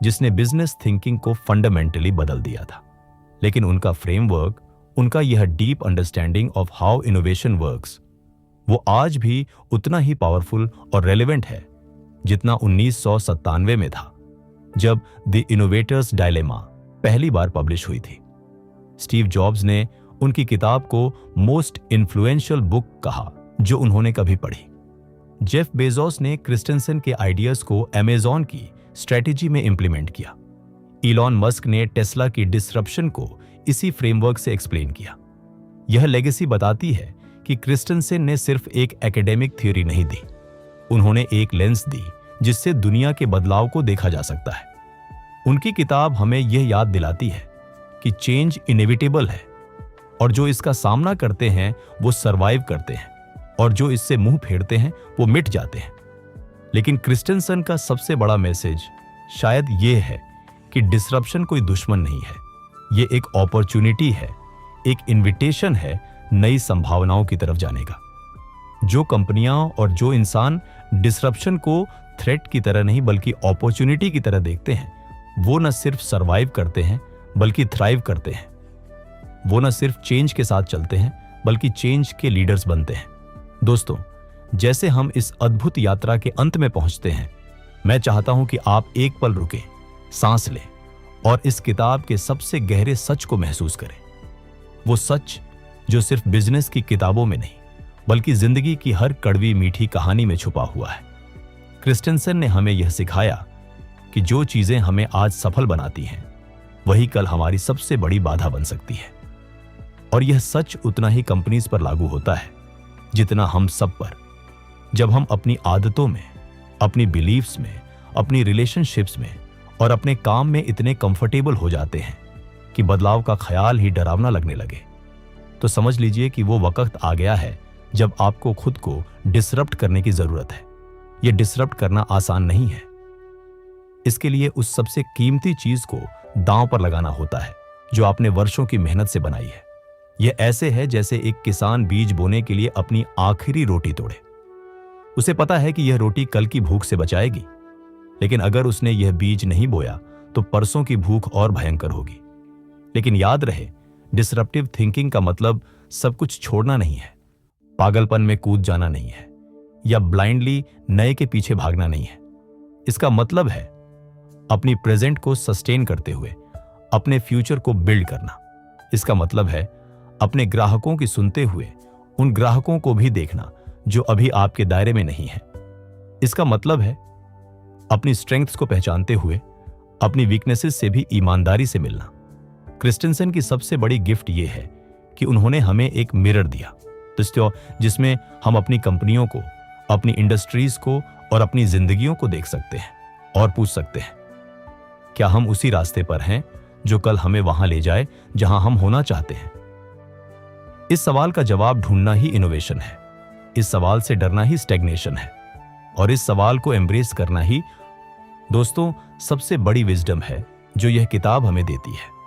जिसने बिजनेस थिंकिंग को फंडामेंटली बदल दिया था। लेकिन उनका फ्रेमवर्क, उनका यह deep understanding of how innovation works, वो आज भी उतना ही पावरफुल और रेलेवेंट है जितना 1997 में था, जब द इनोवेटर्स डायलेमा पहली बार पब्लिश हुई थी। स्टीव जॉब्स ने उनकी किताब को मोस्ट इन्फ्लुएंशियल बुक कहा जो उन्होंने कभी पढ़ी। जेफ बेजोस ने क्रिस्टेंसन के आइडियाज को अमेज़न की स्ट्रेटेजी में इंप्लीमेंट किया। इलॉन मस्क ने टेस्ला की डिसरप्शन को इसी फ्रेमवर्क से एक्सप्लेन किया। यह लेगेसी बताती है कि क्रिस्टेंसन ने सिर्फ एक एकेडमिक थ्योरी नहीं दी, उन्होंने एक लेंस दी जिससे दुनिया के बदलाव को देखा जा सकता है। उनकी किताब हमें यह याद दिलाती है कि चेंज इनएविटेबल है और जो इसका सामना करते हैं वो सरवाइव करते हैं और जो इससे मुंह फेरते हैं वो मिट जाते हैं। लेकिन क्रिस्टेंसन का सबसे बड़ा मैसेज शायद ये है कि डिसरप्शन कोई दुश्मन नहीं है, ये एक अपॉर्चुनिटी है, एक इनविटेशन है नई संभावनाओं की तरफ जाने का। जो कंपनियां और जो इंसान डिसरप्शन को थ्रेट की तरह नहीं बल्कि अपॉर्चुनिटी की तरह देखते हैं, वो न सिर्फ सरवाइव करते हैं बल्कि थ्राइव करते हैं। वो न सिर्फ चेंज के साथ चलते हैं बल्कि चेंज के लीडर्स बनते हैं। दोस्तों, जैसे हम इस अद्भुत यात्रा के अंत में पहुंचते हैं, मैं चाहता हूं कि आप एक पल रुकें, सांस लें और इस किताब के सबसे गहरे सच को महसूस करें। वो सच जो सिर्फ बिजनेस की किताबों में नहीं बल्कि जिंदगी की हर कड़वी मीठी कहानी में छुपा हुआ है। क्रिस्टेंसन ने हमें यह सिखाया कि जो चीजें हमें आज सफल बनाती हैं, वही कल हमारी सबसे बड़ी बाधा बन सकती है। और यह सच उतना ही कंपनीज पर लागू होता है जितना हम सब पर। जब हम अपनी आदतों में, अपनी बिलीफ्स में, अपनी रिलेशनशिप्स में और अपने काम में इतने कंफर्टेबल हो जाते हैं कि बदलाव का ख्याल ही डरावना लगने लगे, तो समझ लीजिए कि वो वक्त आ गया है जब आपको खुद को डिसरप्ट करने की जरूरत है। यह डिसरप्ट करना आसान नहीं है। इसके लिए उस सबसे कीमती चीज को दांव पर लगाना होता है जो आपने वर्षों की मेहनत से बनाई है। यह ऐसे है जैसे एक किसान बीज बोने के लिए अपनी आखिरी रोटी तोड़े। उसे पता है कि यह रोटी कल की भूख से बचाएगी, लेकिन अगर उसने यह बीज नहीं बोया तो परसों की भूख और भयंकर होगी। लेकिन याद रहे, डिसरप्टिव थिंकिंग का मतलब सब कुछ छोड़ना नहीं है, पागलपन में कूद जाना नहीं है या ब्लाइंडली नए के पीछे भागना नहीं है। इसका मतलब है अपनी प्रेजेंट को सस्टेन करते हुए अपने फ्यूचर को बिल्ड करना। इसका मतलब है अपने ग्राहकों की सुनते हुए उन ग्राहकों को भी देखना जो अभी आपके दायरे में नहीं है। इसका मतलब है अपनी स्ट्रेंथ्स को पहचानते हुए अपनी वीकनेसेस से भी ईमानदारी से मिलना। क्रिस्टेंसन की सबसे बड़ी गिफ्ट यह है कि उन्होंने हमें एक मिरर दिया दोस्तों, जिसमें हम अपनी कंपनियों को, अपनी इंडस्ट्रीज को और अपनी जिंदगियों को देख सकते हैं और पूछ सकते हैं, क्या हम उसी रास्ते पर हैं जो कल हमें वहां ले जाए जहां हम होना चाहते हैं। इस सवाल का जवाब ढूंढना ही इनोवेशन है। इस सवाल से डरना ही स्टैग्नेशन है और इस सवाल को एम्ब्रेस करना ही दोस्तों सबसे बड़ी विजडम है जो यह किताब हमें देती है।